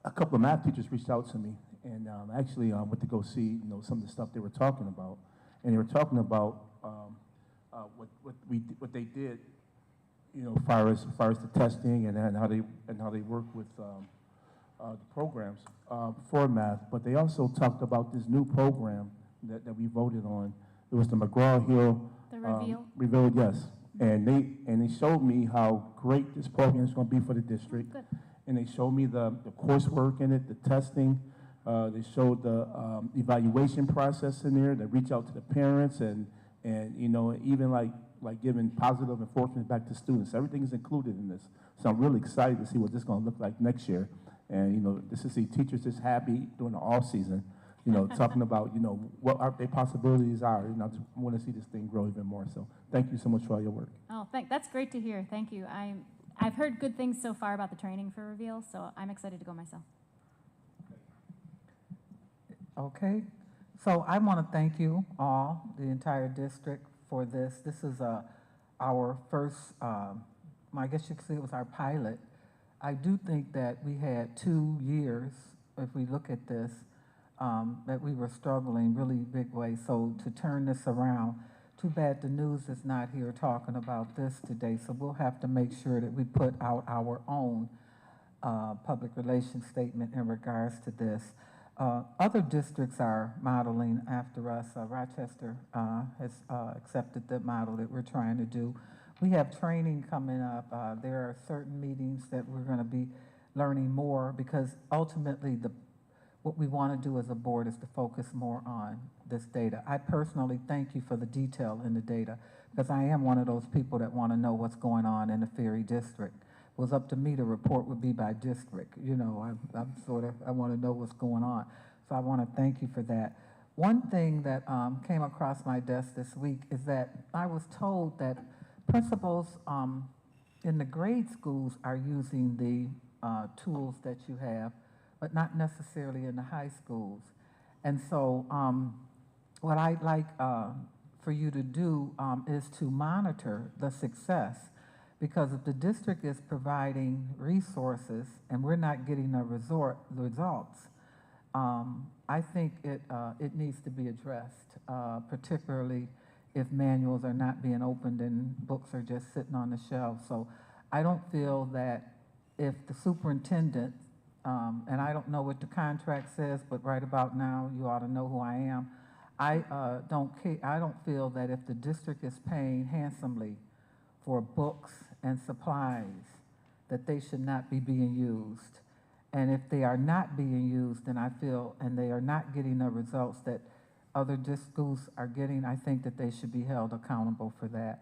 a couple of math teachers reached out to me, and actually went to go see, you know, some of the stuff they were talking about, and they were talking about what they did, you know, as far as the testing and how they work with the programs for math. But they also talked about this new program that we voted on. It was the McGraw-Hill Reveal, yes. And they showed me how great this program is going to be for the district. Good. And they showed me the coursework in it, the testing. They showed the evaluation process in there. They reach out to the parents, and you know, even like giving positive enforcement back to students. Everything is included in this. So I'm really excited to see what this is going to look like next year. And you know, just to see teachers just happy during the off season, you know, talking about, you know, what their possibilities are. You know, I just want to see this thing grow even more. So thank you so much for all your work. Oh, that's great to hear. Thank you. I've heard good things so far about the training for Reveal, so I'm excited to go myself. Okay, so I want to thank you all, the entire district, for this. This is our first, I guess you could say it was our pilot. I do think that we had 2 years, if we look at this, that we were struggling really big way. So to turn this around, too bad the news is not here talking about this today. So we'll have to make sure that we put out our own public relations statement in regards to this. Other districts are modeling after us. Rochester has accepted the model that we're trying to do. We have training coming up. There are certain meetings that we're going to be learning more, because ultimately what we want to do as a board is to focus more on this data. I personally thank you for the detail in the data, because I am one of those people that want to know what's going on in the Ferry District. If it was up to me, the report would be by district. You know, I want to know what's going on. So I want to thank you for that. One thing that came across my desk this week is that I was told that principals in the grade schools are using the tools that you have, but not necessarily in the high schools. And so what I'd like for you to do is to monitor the success, because if the district is providing resources and we're not getting the results, I think it needs to be addressed, particularly if manuals are not being opened and books are just sitting on the shelf. So I don't feel that if the superintendent, and I don't know what the contract says, but right about now, you ought to know who I am. I don't feel that if the district is paying handsomely for books and supplies, that they should not be being used. And if they are not being used, then I feel, and they are not getting the results that other schools are getting, I think that they should be held accountable for that.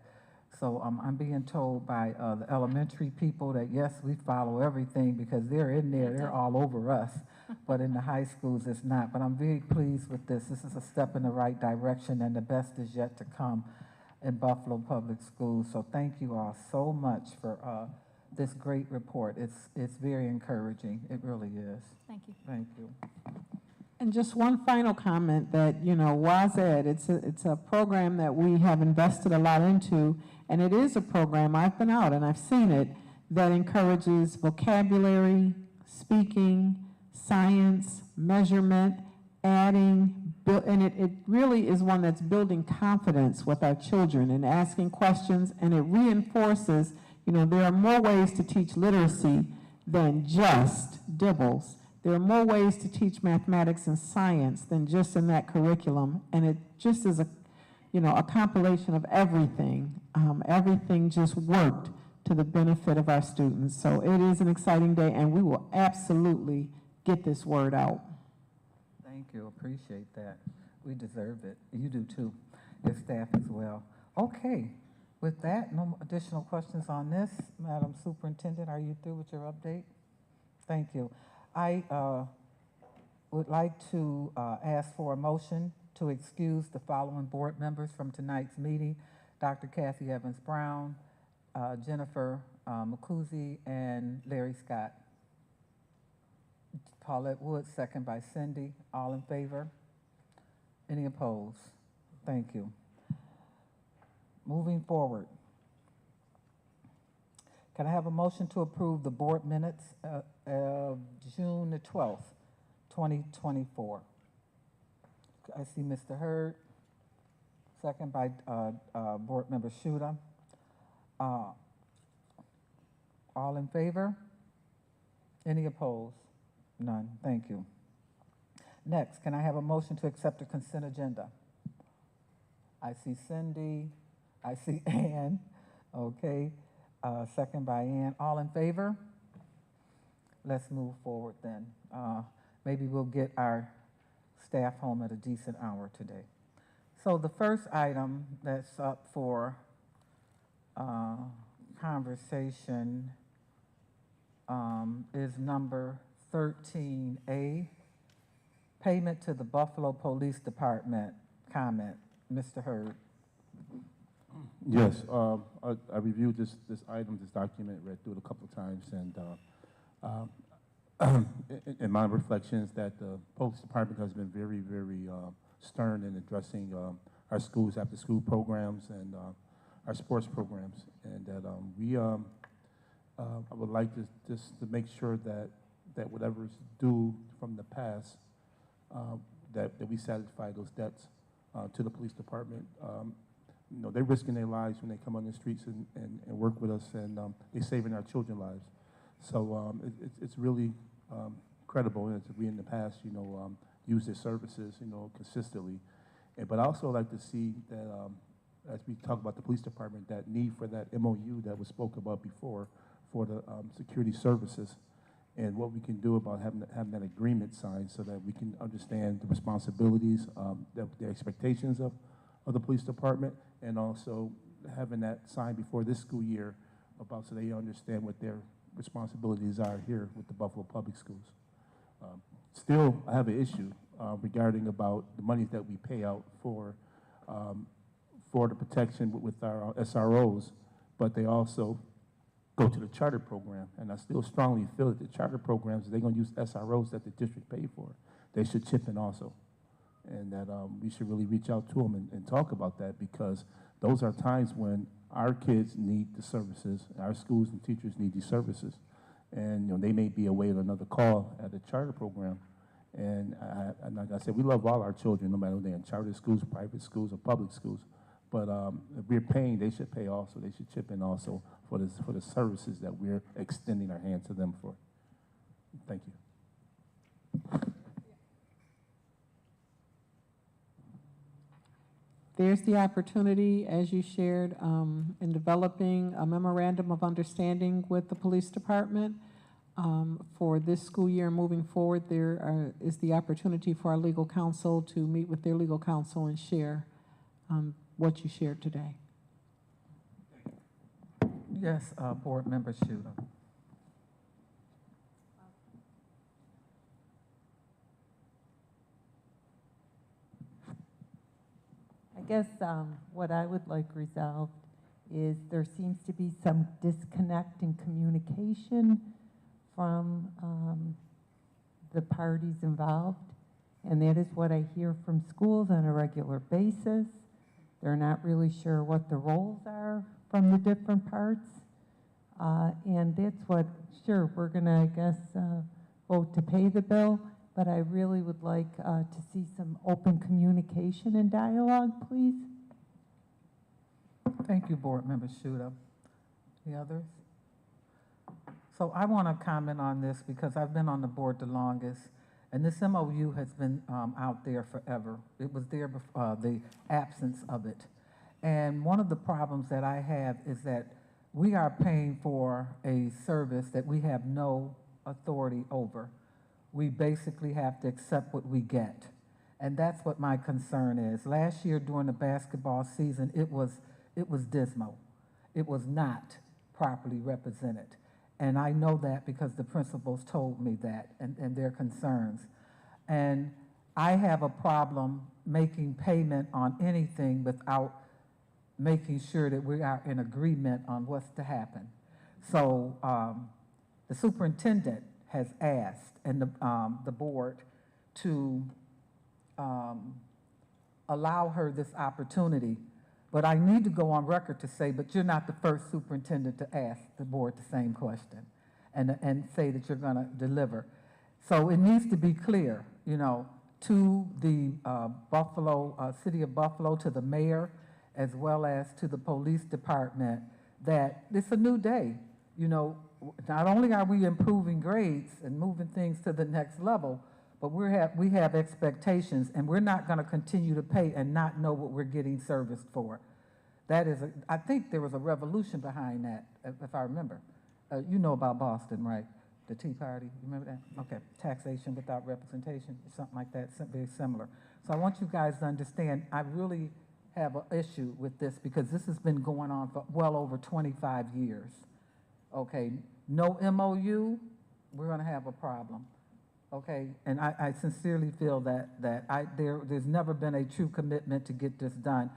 So I'm being told by the elementary people that, yes, we follow everything because they're in there, they're all over us. But in the high schools, it's not. But I'm very pleased with this. This is a step in the right direction, and the best is yet to come in Buffalo Public Schools. So thank you all so much for this great report. It's very encouraging. It really is. Thank you. Thank you. And just one final comment that, you know, WASED, it's a program that we have invested a lot into, and it is a program, I've been out and I've seen it, that encourages vocabulary, speaking, science, measurement, adding, and it really is one that's building confidence with our children and asking questions, and it reinforces, you know, there are more ways to teach literacy than just dibbles. There are more ways to teach mathematics and science than just in that curriculum, and it just is a, you know, a compilation of everything. Everything just worked to the benefit of our students. So it is an exciting day, and we will absolutely get this word out. Thank you. Appreciate that. We deserve it. You do too. Your staff as well. Okay. With that, no additional questions on this. Madam Superintendent, are you through with your update? Thank you. I would like to ask for a motion to excuse the following board members from tonight's meeting: Dr. Kathy Evans-Brown, Jennifer McCuzy, and Larry Scott. Paulette Wood, second by Cindy. All in favor? Any opposed? Thank you. Moving forward, can I have a motion to approve the board minutes of June the 12th, 2024? I see Mr. Hurd, second by Board Member Shuda. All in favor? Any opposed? None. Thank you. Next, can I have a motion to accept the consent agenda? I see Cindy. I see Ann. Okay. Second by Ann. All in favor? Let's move forward then. Maybe we'll get our staff home at a decent hour today. So the first item that's up for conversation is number 13A, payment to the Buffalo Police Department. Comment, Mr. Hurd. Yes, I reviewed this item, this document, read through it a couple of times, and in my reflections that the police department has been very, very stern in addressing our schools after school programs and our sports programs, and that I would like to just to make sure that whatever is due from the past, that we satisfy those debts to the police department. You know, they're risking their lives when they come on the streets and work with us, and they're saving our children's lives. So it's really credible that we in the past, you know, use their services, you know, consistently. But I also like to see that, as we talk about the police department, that need for that MOU that was spoke about before for the security services, and what we can do about having that agreement signed so that we can understand the responsibilities, the expectations of the police department, and also having that signed before this school year about so they understand what their responsibilities are here with the Buffalo Public Schools. Still, I have an issue regarding about the monies that we pay out for the protection with our SROs, but they also go to the charter program. And I still strongly feel that the charter programs, they're going to use SROs that the district paid for. They should chip in also. And that we should really reach out to them and talk about that, because those are times when our kids need the services, our schools and teachers need these services. And they may be away on another call at a charter program. And like I said, we love all our children, no matter if they're in charter schools, private schools, or public schools. But if we're paying, they should pay also. They should chip in also for the services that we're extending our hand to them for. Thank you. There's the opportunity, as you shared, in developing a memorandum of understanding with the police department. For this school year moving forward, there is the opportunity for our legal counsel to meet with their legal counsel and share what you shared today. Yes, Board Member Shuter. I guess what I would like resolved is there seems to be some disconnect in communication from the parties involved, and that is what I hear from schools on a regular basis. They're not really sure what the roles are from the different parts, and that's what, sure, we're gonna, I guess, vote to pay the bill, but I really would like to see some open communication and dialogue, please. Thank you, Board Member Shuter. The others? So I want to comment on this because I've been on the board the longest, and this MOU has been out there forever. It was there before the absence of it. And one of the problems that I have is that we are paying for a service that we have no authority over. We basically have to accept what we get. And that's what my concern is. Last year during the basketball season, it was dismal. It was not properly represented. And I know that because the principals told me that and their concerns. And I have a problem making payment on anything without making sure that we are in agreement on what's to happen. So the superintendent has asked and the board to allow her this opportunity. But I need to go on record to say, but you're not the first superintendent to ask the board the same question and say that you're going to deliver. So it needs to be clear, to the city of Buffalo, to the mayor, as well as to the police department, that it's a new day. Not only are we improving grades and moving things to the next level, but we have expectations, and we're not going to continue to pay and not know what we're getting serviced for. That is, I think there was a revolution behind that, if I remember. You know about Boston, right? The Tea Party, you remember that? Okay, taxation without representation, something like that, very similar. So I want you guys to understand, I really have an issue with this because this has been going on for well over 25 years. Okay, no MOU, we're going to have a problem. Okay, and I sincerely feel that there's never been a true commitment to get this done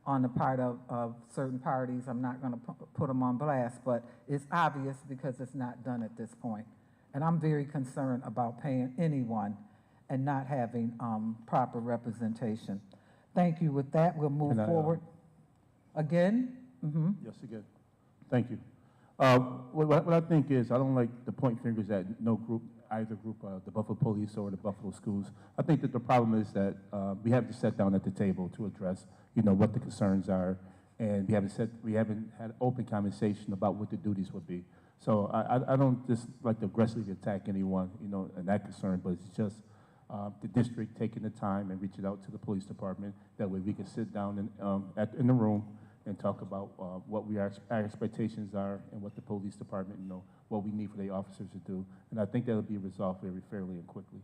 on the part of certain parties. I'm not going to put them on blast, but it's obvious because it's not done at this point. And I'm very concerned about paying anyone and not having proper representation. Thank you. With that, we'll move forward. Again? Mm-hmm. Yes, again. Thank you. What I think is, I don't like to point fingers at either group, the Buffalo Police or the Buffalo Schools. I think that the problem is that we have to sit down at the table to address, what the concerns are, and we haven't had open conversation about what the duties would be. So I don't just like to aggressively attack anyone, in that concern, but it's just the district taking the time and reaching out to the police department. That way we can sit down in the room and talk about what our expectations are and what the police department, what we need for their officers to do. And I think that'll be resolved very fairly and quickly.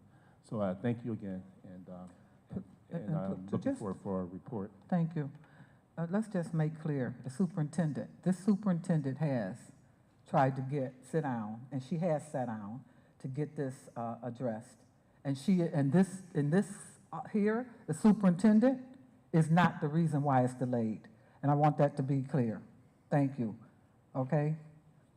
So thank you again, and I'm looking forward for a report. Thank you. Let's just make clear, this superintendent has tried to sit down, and she has sat down to get this addressed. And in this here, the superintendent is not the reason why it's delayed. And I want that to be clear. Thank you, okay?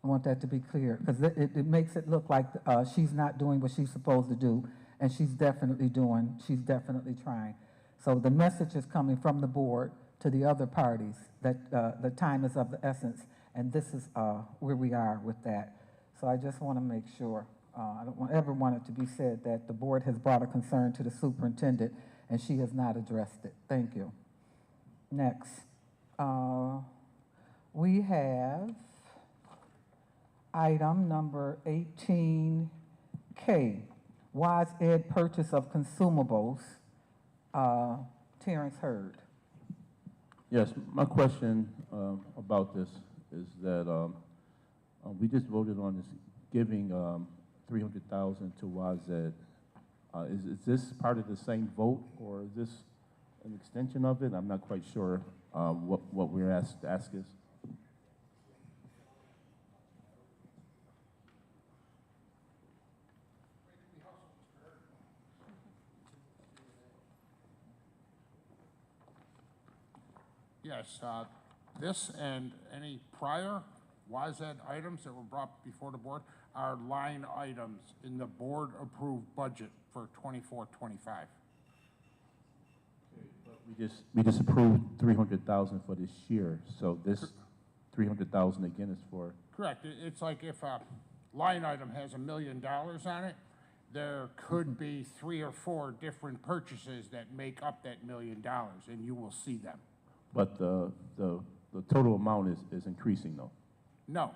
I want that to be clear, because it makes it look like she's not doing what she's supposed to do, and she's definitely trying. So the message is coming from the board to the other parties that the time is of the essence, and this is where we are with that. So I just want to make sure, I don't ever want it to be said that the board has brought a concern to the superintendent and she has not addressed it. Thank you. Next, we have item number 18K, Wise Ed purchase of consumables. Terrence Hurd. Yes, my question about this is that we just voted on this giving $300,000 to Wise Ed. Is this part of the same vote, or is this an extension of it? I'm not quite sure what we're asked to ask is. Yes, this and any prior Wise Ed items that were brought before the board are line items in the board-approved budget for 24-25. We just approved $300,000 for this year, so this $300,000 again is for. Correct. It's like if a line item has $1 million on it, there could be 3 or 4 different purchases that make up that $1 million, and you will see them. But the total amount is increasing though. No.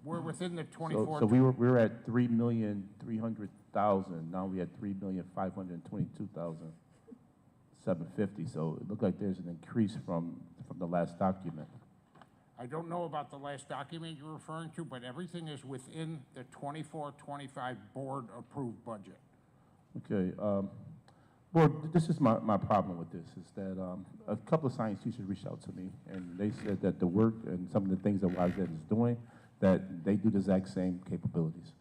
We're within the 24. So we were at 3,300,000. Now we at 3,522,750. So it looked like there's an increase from the last document. I don't know about the last document you're referring to, but everything is within the 24-25 board-approved budget. Okay. Board, this is my problem with this, is that a couple of science teachers reached out to me, and they said that the work and some of the things that Wise Ed is doing, that they do the exact same capabilities.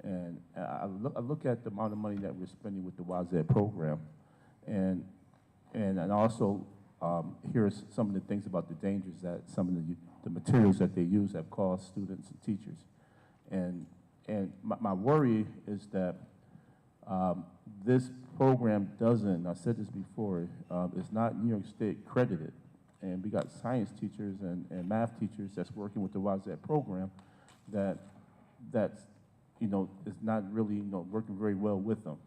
And I look at the amount of money that we're spending with the Wise Ed program, and also hear some of the things about the dangers that some of the materials that they use have caused students and teachers. And my worry is that this program doesn't, I said this before, it's not New York State credited. And we got science teachers and math teachers that's working with the Wise Ed program that's is not really working very well with them.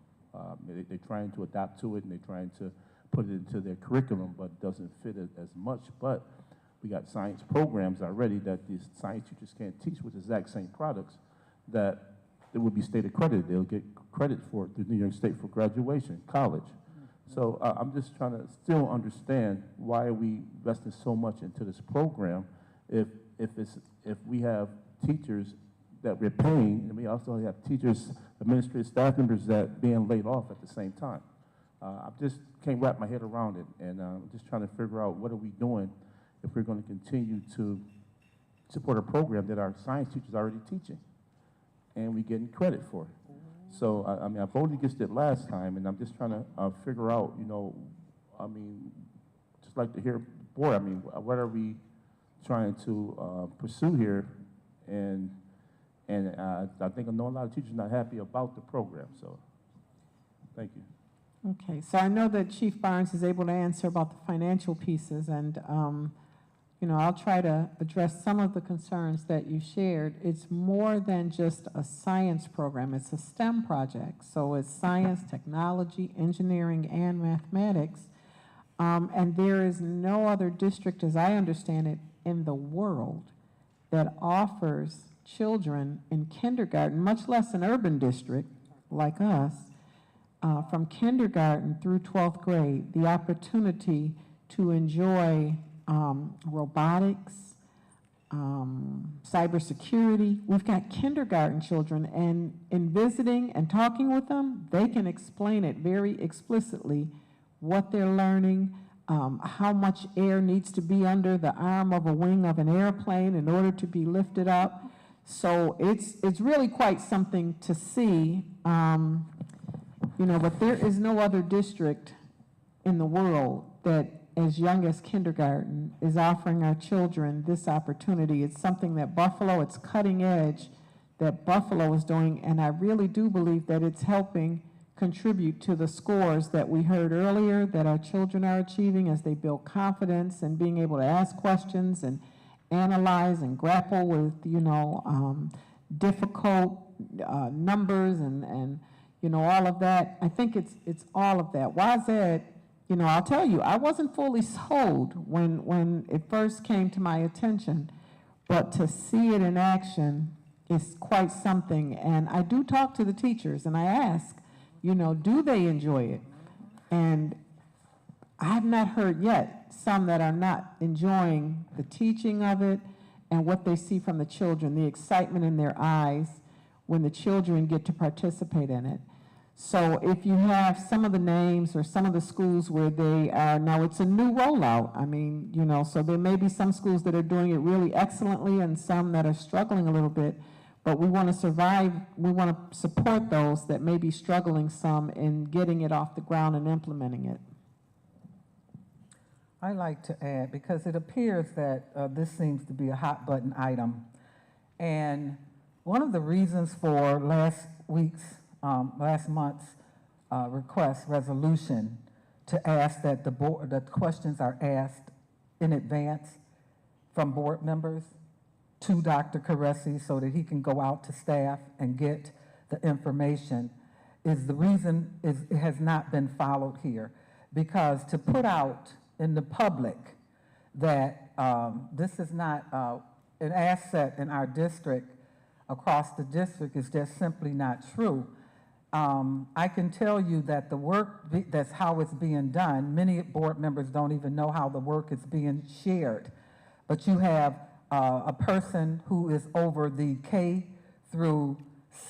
They're trying to adapt to it, and they're trying to put it into their curriculum, but it doesn't fit it as much. But we got science programs already that these science teachers can't teach with the exact same products that it would be state accredited. They'll get credit for it through New York State for graduation, college. So I'm just trying to still understand, why are we investing so much into this program if we have teachers that we're paying, and we also have teachers, administrative staff members that being laid off at the same time. I just can't wrap my head around it, and I'm just trying to figure out, what are we doing if we're going to continue to support a program that our science teachers are already teaching, and we're getting credit for it. So, I mean, I voted against it last time, and I'm just trying to figure out, just like to hear board, what are we trying to pursue here? And I think I know a lot of teachers not happy about the program, so thank you. Okay, so I know that Chief Barnes is able to answer about the financial pieces, and I'll try to address some of the concerns that you shared. It's more than just a science program, it's a STEM project. So it's science, technology, engineering, and mathematics. And there is no other district, as I understand it, in the world that offers children in kindergarten, much less an urban district like us, from kindergarten through 12th grade, the opportunity to enjoy robotics, cybersecurity. We've got kindergarten children, and in visiting and talking with them, they can explain it very explicitly, what they're learning, how much air needs to be under the arm of a wing of an airplane in order to be lifted up. So it's really quite something to see, but there is no other district in the world that as young as kindergarten is offering our children this opportunity. It's something that Buffalo, it's cutting edge that Buffalo is doing, and I really do believe that it's helping contribute to the scores that we heard earlier that our children are achieving as they build confidence and being able to ask questions and analyze and grapple with, difficult numbers and all of that. I think it's all of that. WASED, I'll tell you, I wasn't fully sold when it first came to my attention, but to see it in action is quite something. And I do talk to the teachers and I ask, do they enjoy it? And I have not heard yet some that are not enjoying the teaching of it and what they see from the children, the excitement in their eyes when the children get to participate in it. So if you have some of the names or some of the schools where they are, now it's a new rollout. I mean, so there may be some schools that are doing it really excellently and some that are struggling a little bit, but we want to we want to support those that may be struggling some in getting it off the ground and implementing it. I like to add, because it appears that this seems to be a hot button item. And one of the reasons for last month's request resolution to ask that the questions are asked in advance from board members to Dr. Caresi so that he can go out to staff and get the information is the reason it has not been followed here. Because to put out in the public that this is not an asset in our district, across the district, is just simply not true. I can tell you that the work, that's how it's being done. Many board members don't even know how the work is being shared. But you have a person who is over the K through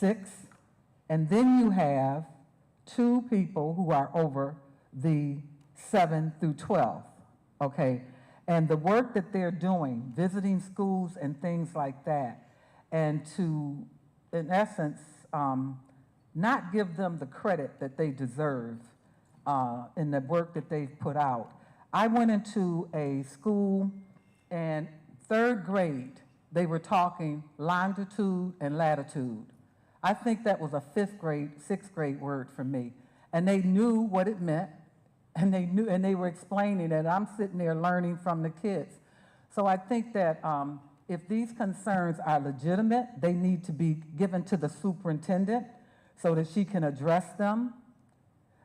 6, and then you have 2 people who are over the 7 through 12, okay? And the work that they're doing, visiting schools and things like that, and to, in essence, not give them the credit that they deserve in the work that they've put out. I went into a school, and 3rd grade, they were talking longitude and latitude. I think that was a 5th grade, 6th grade word for me. And they knew what it meant, and they were explaining it. I'm sitting there learning from the kids. So I think that if these concerns are legitimate, they need to be given to the superintendent so that she can address them.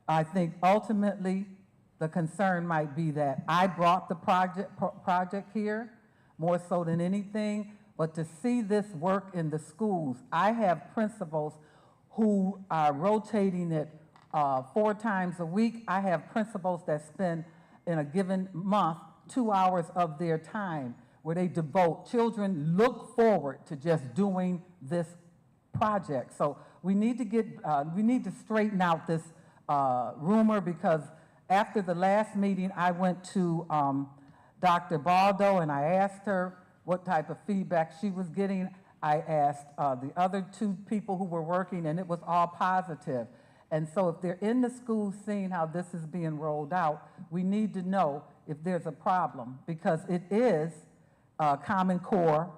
I think ultimately the concern might be that I brought the project here more so than anything, but to see this work in the schools, I have principals who are rotating it 4 times a week. I have principals that spend in a given month 2 hours of their time where they devote. Children look forward to just doing this project. So we need to straighten out this rumor, because after the last meeting, I went to Dr. Baldo and I asked her what type of feedback she was getting. I asked the other 2 people who were working, and it was all positive. And so if they're in the schools seeing how this is being rolled out, we need to know if there's a problem, because it is Common Core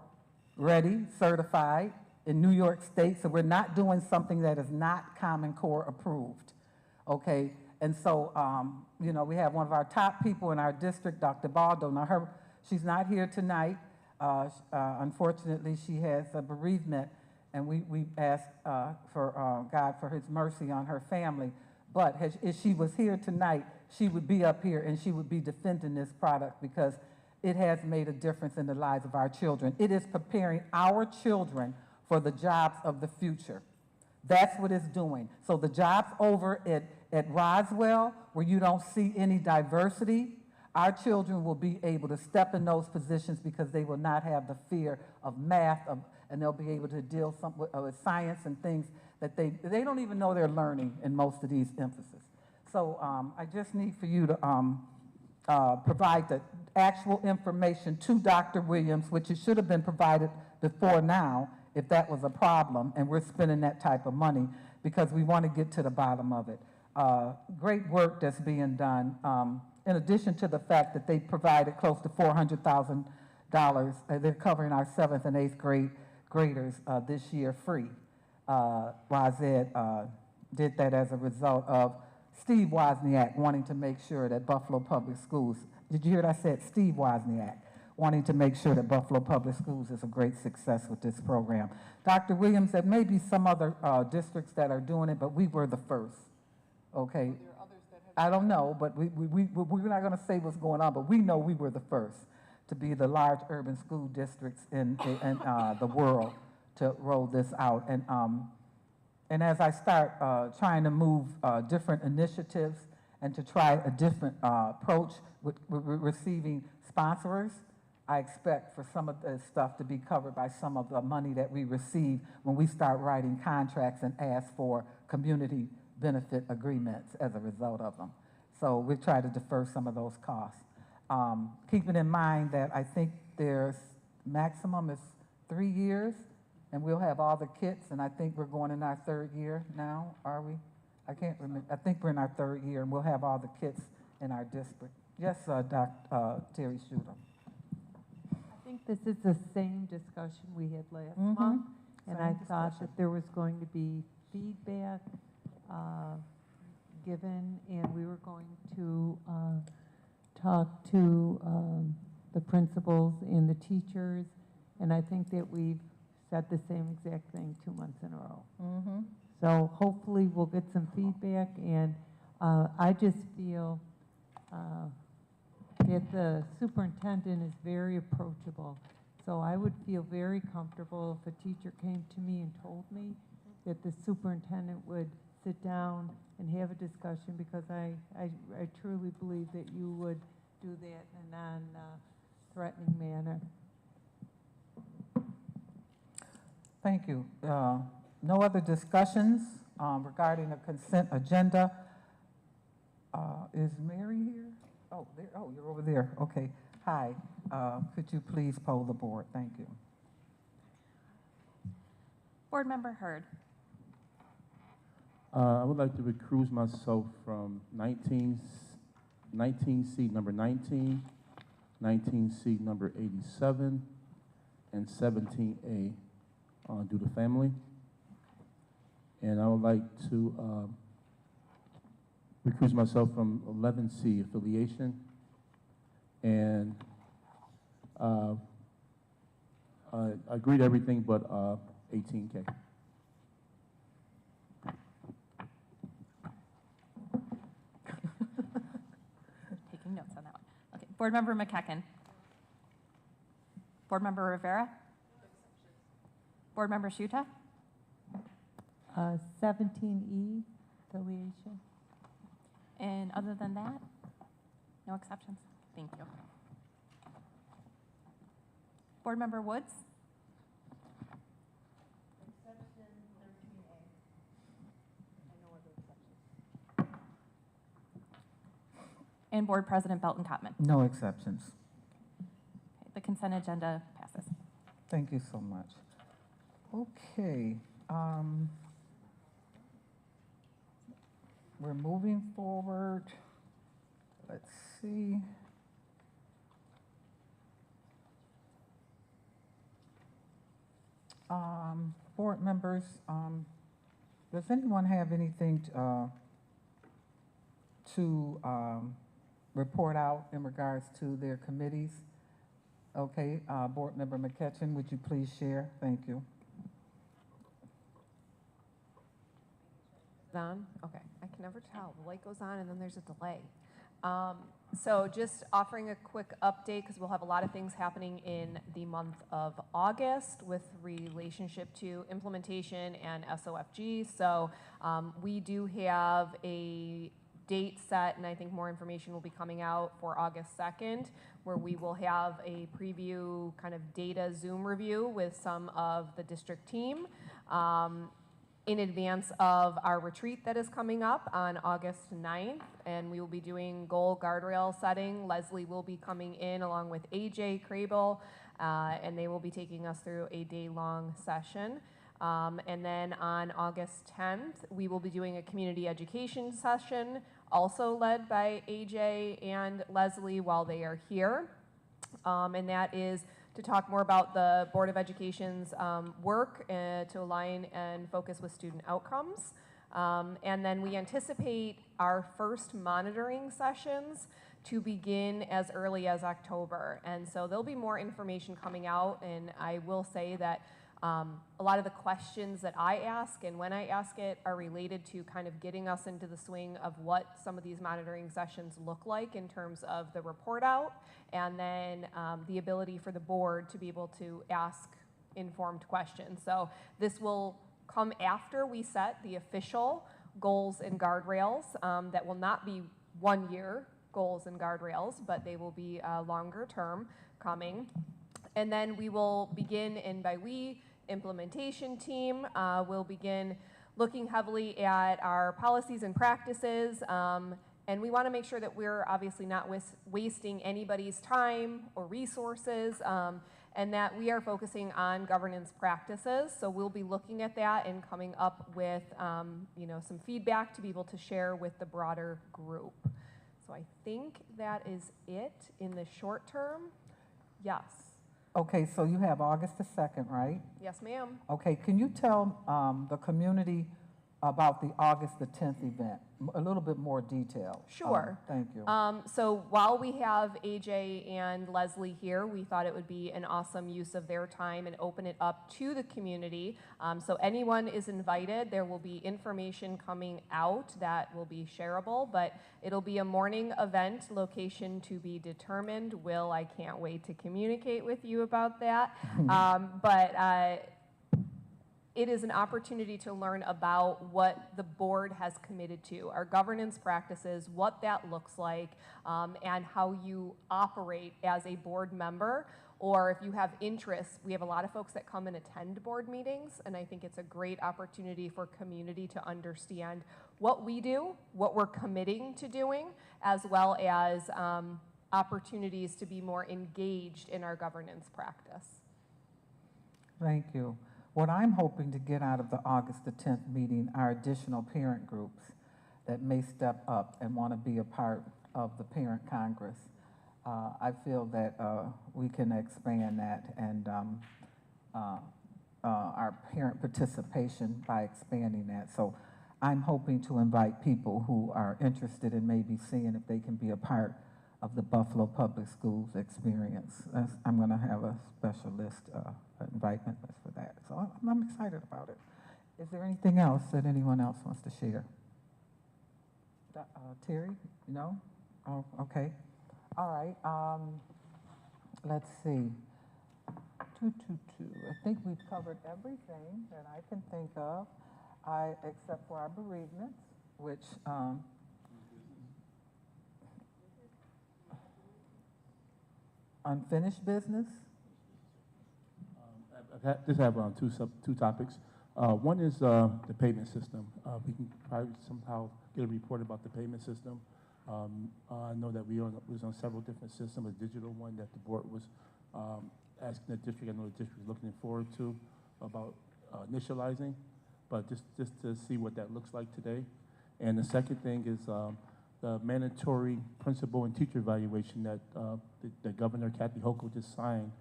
ready, certified in New York State, so we're not doing something that is not Common Core approved, okay? And so, we have one of our top people in our district, Dr. Baldo. Now, she's not here tonight. Unfortunately, she has a bereavement, and we ask for God for his mercy on her family. But if she was here tonight, she would be up here and she would be defending this product, because it has made a difference in the lives of our children. It is preparing our children for the jobs of the future. That's what it's doing. So the jobs over at Roswell, where you don't see any diversity, our children will be able to step in those positions because they will not have the fear of math, and they'll be able to deal with science and things that they don't even know they're learning in most of these emphasis. So I just need for you to provide the actual information to Dr. Williams, which it should have been provided before now, if that was a problem, and we're spending that type of money because we want to get to the bottom of it. Great work that's being done. In addition to the fact that they provided close to $400,000, they're covering our 7th and 8th graders this year free. WASED did that as a result of Steve Wozniak wanting to make sure that Buffalo Public Schools, did you hear what I said? Steve Wozniak wanting to make sure that Buffalo Public Schools is a great success with this program. Dr. Williams, there may be some other districts that are doing it, but we were the first, okay? I don't know, but we're not going to say what's going on, but we know we were the first to be the large urban school districts in the world to roll this out. And as I start trying to move different initiatives and to try a different approach with receiving sponsors, I expect for some of this stuff to be covered by some of the money that we receive when we start writing contracts and ask for community benefit agreements as a result of them. So we try to defer some of those costs. Keeping in mind that I think there's maximum is 3 years, and we'll have all the kits, and I think we're going in our 3rd year now, are we? I can't remember. I think we're in our 3rd year, and we'll have all the kits in our district. Yes, Dr. Terry Shooter. I think this is the same discussion we had last month, and I thought that there was going to be feedback given, and we were going to talk to the principals and the teachers, and I think that we've said the same exact thing 2 months in a row. So hopefully we'll get some feedback, and I just feel that the superintendent is very approachable. So I would feel very comfortable if a teacher came to me and told me that the superintendent would sit down and have a discussion, because I truly believe that you would do that in a non-threatening manner. Thank you. No other discussions regarding the consent agenda. Is Mary here? Oh, there, oh, you're over there. Okay. Hi. Could you please poll the board? Thank you. Board Member Hurd. I would like to recuse myself from 19C number 19, 19C number 87, and 17A due to family. And I would like to recuse myself from 11C affiliation, and I agree to everything but 18K. Taking notes on that one. Okay, Board Member McEachen. Board Member Rivera. Board Member Shuta. 17E affiliation. And other than that, no exceptions. Thank you. Board Member Woods. Exception 13A. I know other exceptions. And Board President Belton Cotman. No exceptions. Okay, the consent agenda passes. Thank you so much. Okay. We're moving forward. Let's see. Board members, does anyone have anything to report out in regards to their committees? Okay, Board Member McEachen, would you please share? Thank you. On? Okay, I can never tell. The light goes on and then there's a delay. So just offering a quick update, because we'll have a lot of things happening in the month of August with relationship to implementation and SOFG. So we do have a date set, and I think more information will be coming out for August 2nd, where we will have a preview kind of data Zoom review with some of the district team. In advance of our retreat that is coming up on August 9th, and we will be doing goal guardrail setting. Leslie will be coming in along with AJ Crable and they will be taking us through a day-long session. And then on August 10th, we will be doing a community education session, also led by AJ and Leslie while they are here. And that is to talk more about the Board of Education's work to align and focus with student outcomes. And then we anticipate our first monitoring sessions to begin as early as October. And so there'll be more information coming out, and I will say that a lot of the questions that I ask and when I ask it are related to kind of getting us into the swing of what some of these monitoring sessions look like in terms of the report out, and then the ability for the board to be able to ask informed questions. So this will come after we set the official goals and guardrails that will not be 1 year goals and guardrails, but they will be longer term coming. And then we will begin, and by we, implementation team will begin looking heavily at our policies and practices, and we want to make sure that we're obviously not wasting anybody's time or resources, and that we are focusing on governance practices. So we'll be looking at that and coming up with some feedback to be able to share with the broader group. So I think that is it in the short term. Yes. Okay, so you have August the 2nd, right? Yes, ma'am. Okay, can you tell the community about the August the 10th event? A little bit more detail. Sure. Thank you. So while we have AJ and Leslie here, we thought it would be an awesome use of their time and open it up to the community. So anyone is invited. There will be information coming out that will be shareable, but it'll be a morning event, location to be determined. Will, I can't wait to communicate with you about that. But it is an opportunity to learn about what the board has committed to, our governance practices, what that looks like, and how you operate as a board member. Or if you have interests, we have a lot of folks that come and attend board meetings, and I think it's a great opportunity for community to understand what we do, what we're committing to doing, as well as opportunities to be more engaged in our governance practice. Thank you. What I'm hoping to get out of the August the 10th meeting are additional parent groups that may step up and want to be a part of the Parent Congress. I feel that we can expand that and our parent participation by expanding that. So I'm hoping to invite people who are interested in maybe seeing if they can be a part of the Buffalo Public Schools experience. I'm going to have a special list, invitment list for that. So I'm excited about it. Is there anything else that anyone else wants to share? Terry, no? Oh, okay. All right. Let's see. 222. I think we've covered everything that I can think of, except for our bereavements, which unfinished business. I just have two topics. One is the payment system. We can probably somehow get a report about the payment system. I know that was on several different systems, a digital one that the board was asking the district, I know the district is looking forward to, about initializing, but just to see what that looks like today. And the second thing is the mandatory principal and teacher evaluation that the Governor Kathy Hochul just signed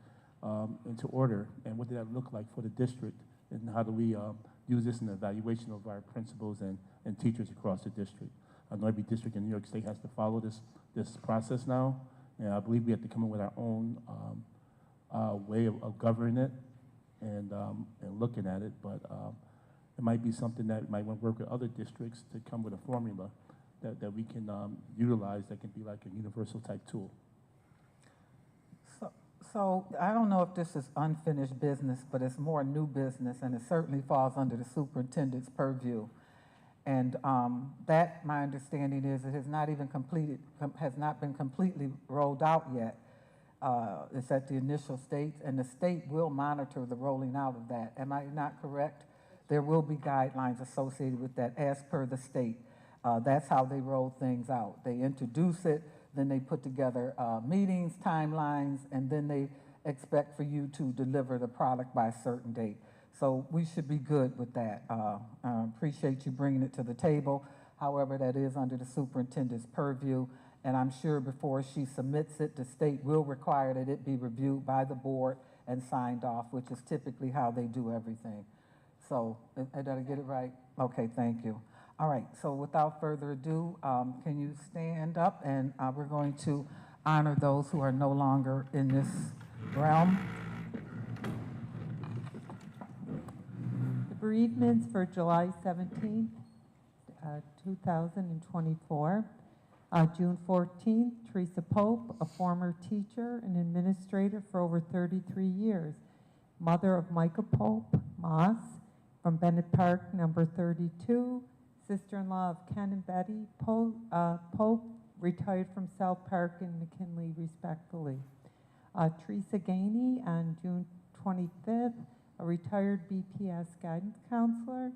into order, and what did that look like for the district, and how do we use this in the evaluation of our principals and teachers across the district. I know every district in New York State has to follow this process now, and I believe we have to come up with our own way of governing it and looking at it, but it might be something that might want to work with other districts to come with a formula that we can utilize that can be like a universal type tool. So I don't know if this is unfinished business, but it's more new business, and it certainly falls under the superintendent's purview. And that, my understanding is, it has not even has not been completely rolled out yet. It's at the initial stage, and the state will monitor the rolling out of that. Am I not correct? There will be guidelines associated with that as per the state. That's how they roll things out. They introduce it, then they put together meetings, timelines, and then they expect for you to deliver the product by a certain date. So we should be good with that. Appreciate you bringing it to the table. However, that is under the superintendent's purview, and I'm sure before she submits it, the state will require that it be reviewed by the board and signed off, which is typically how they do everything. So, did I get it right? Okay, thank you. All right, so without further ado, can you stand up, and we're going to honor those who are no longer in this realm. The bereavements for July 17th, 2024. June 14th, Teresa Pope, a former teacher and administrator for over 33 years. Mother of Micah Pope, Moss, from Bennett Park, number 32. Sister-in-law of Ken and Betty Pope, retired from South Park and McKinley, respectfully. Teresa Gainey on June 25th, a retired BPS guidance counselor.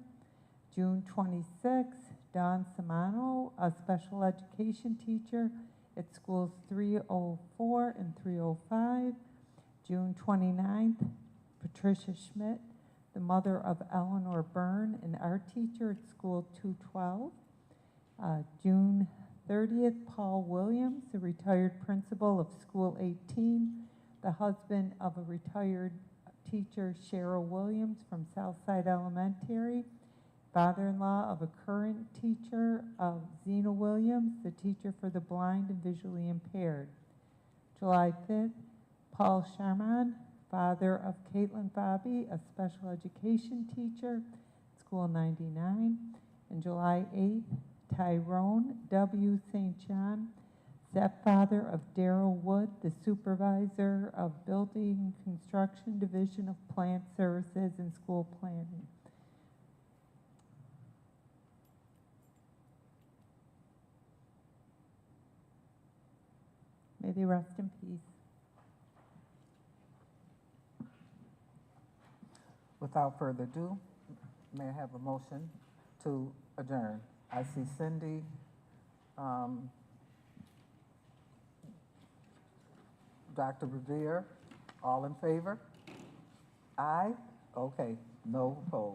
June 26th, Don Simano, a special education teacher at schools 304 and 305. June 29th, Patricia Schmidt, the mother of Eleanor Byrne, an art teacher at school 212. June 30th, Paul Williams, the retired principal of school 18, the husband of a retired teacher, Cheryl Williams, from Southside Elementary, father-in-law of a current teacher of Zena Williams, the teacher for the blind and visually impaired. July 5th, Paul Sharman, father of Caitlin Bobby, a special education teacher, school 99. And July 8th, Tyrone W. St. John, stepfather of Daryl Wood, the supervisor of Building Construction Division of Plant Services and School Planning. May they rest in peace. Without further ado, may I have a motion to adjourn? I see Cindy, Dr. Revere, all in favor? Aye? Okay, no opposed.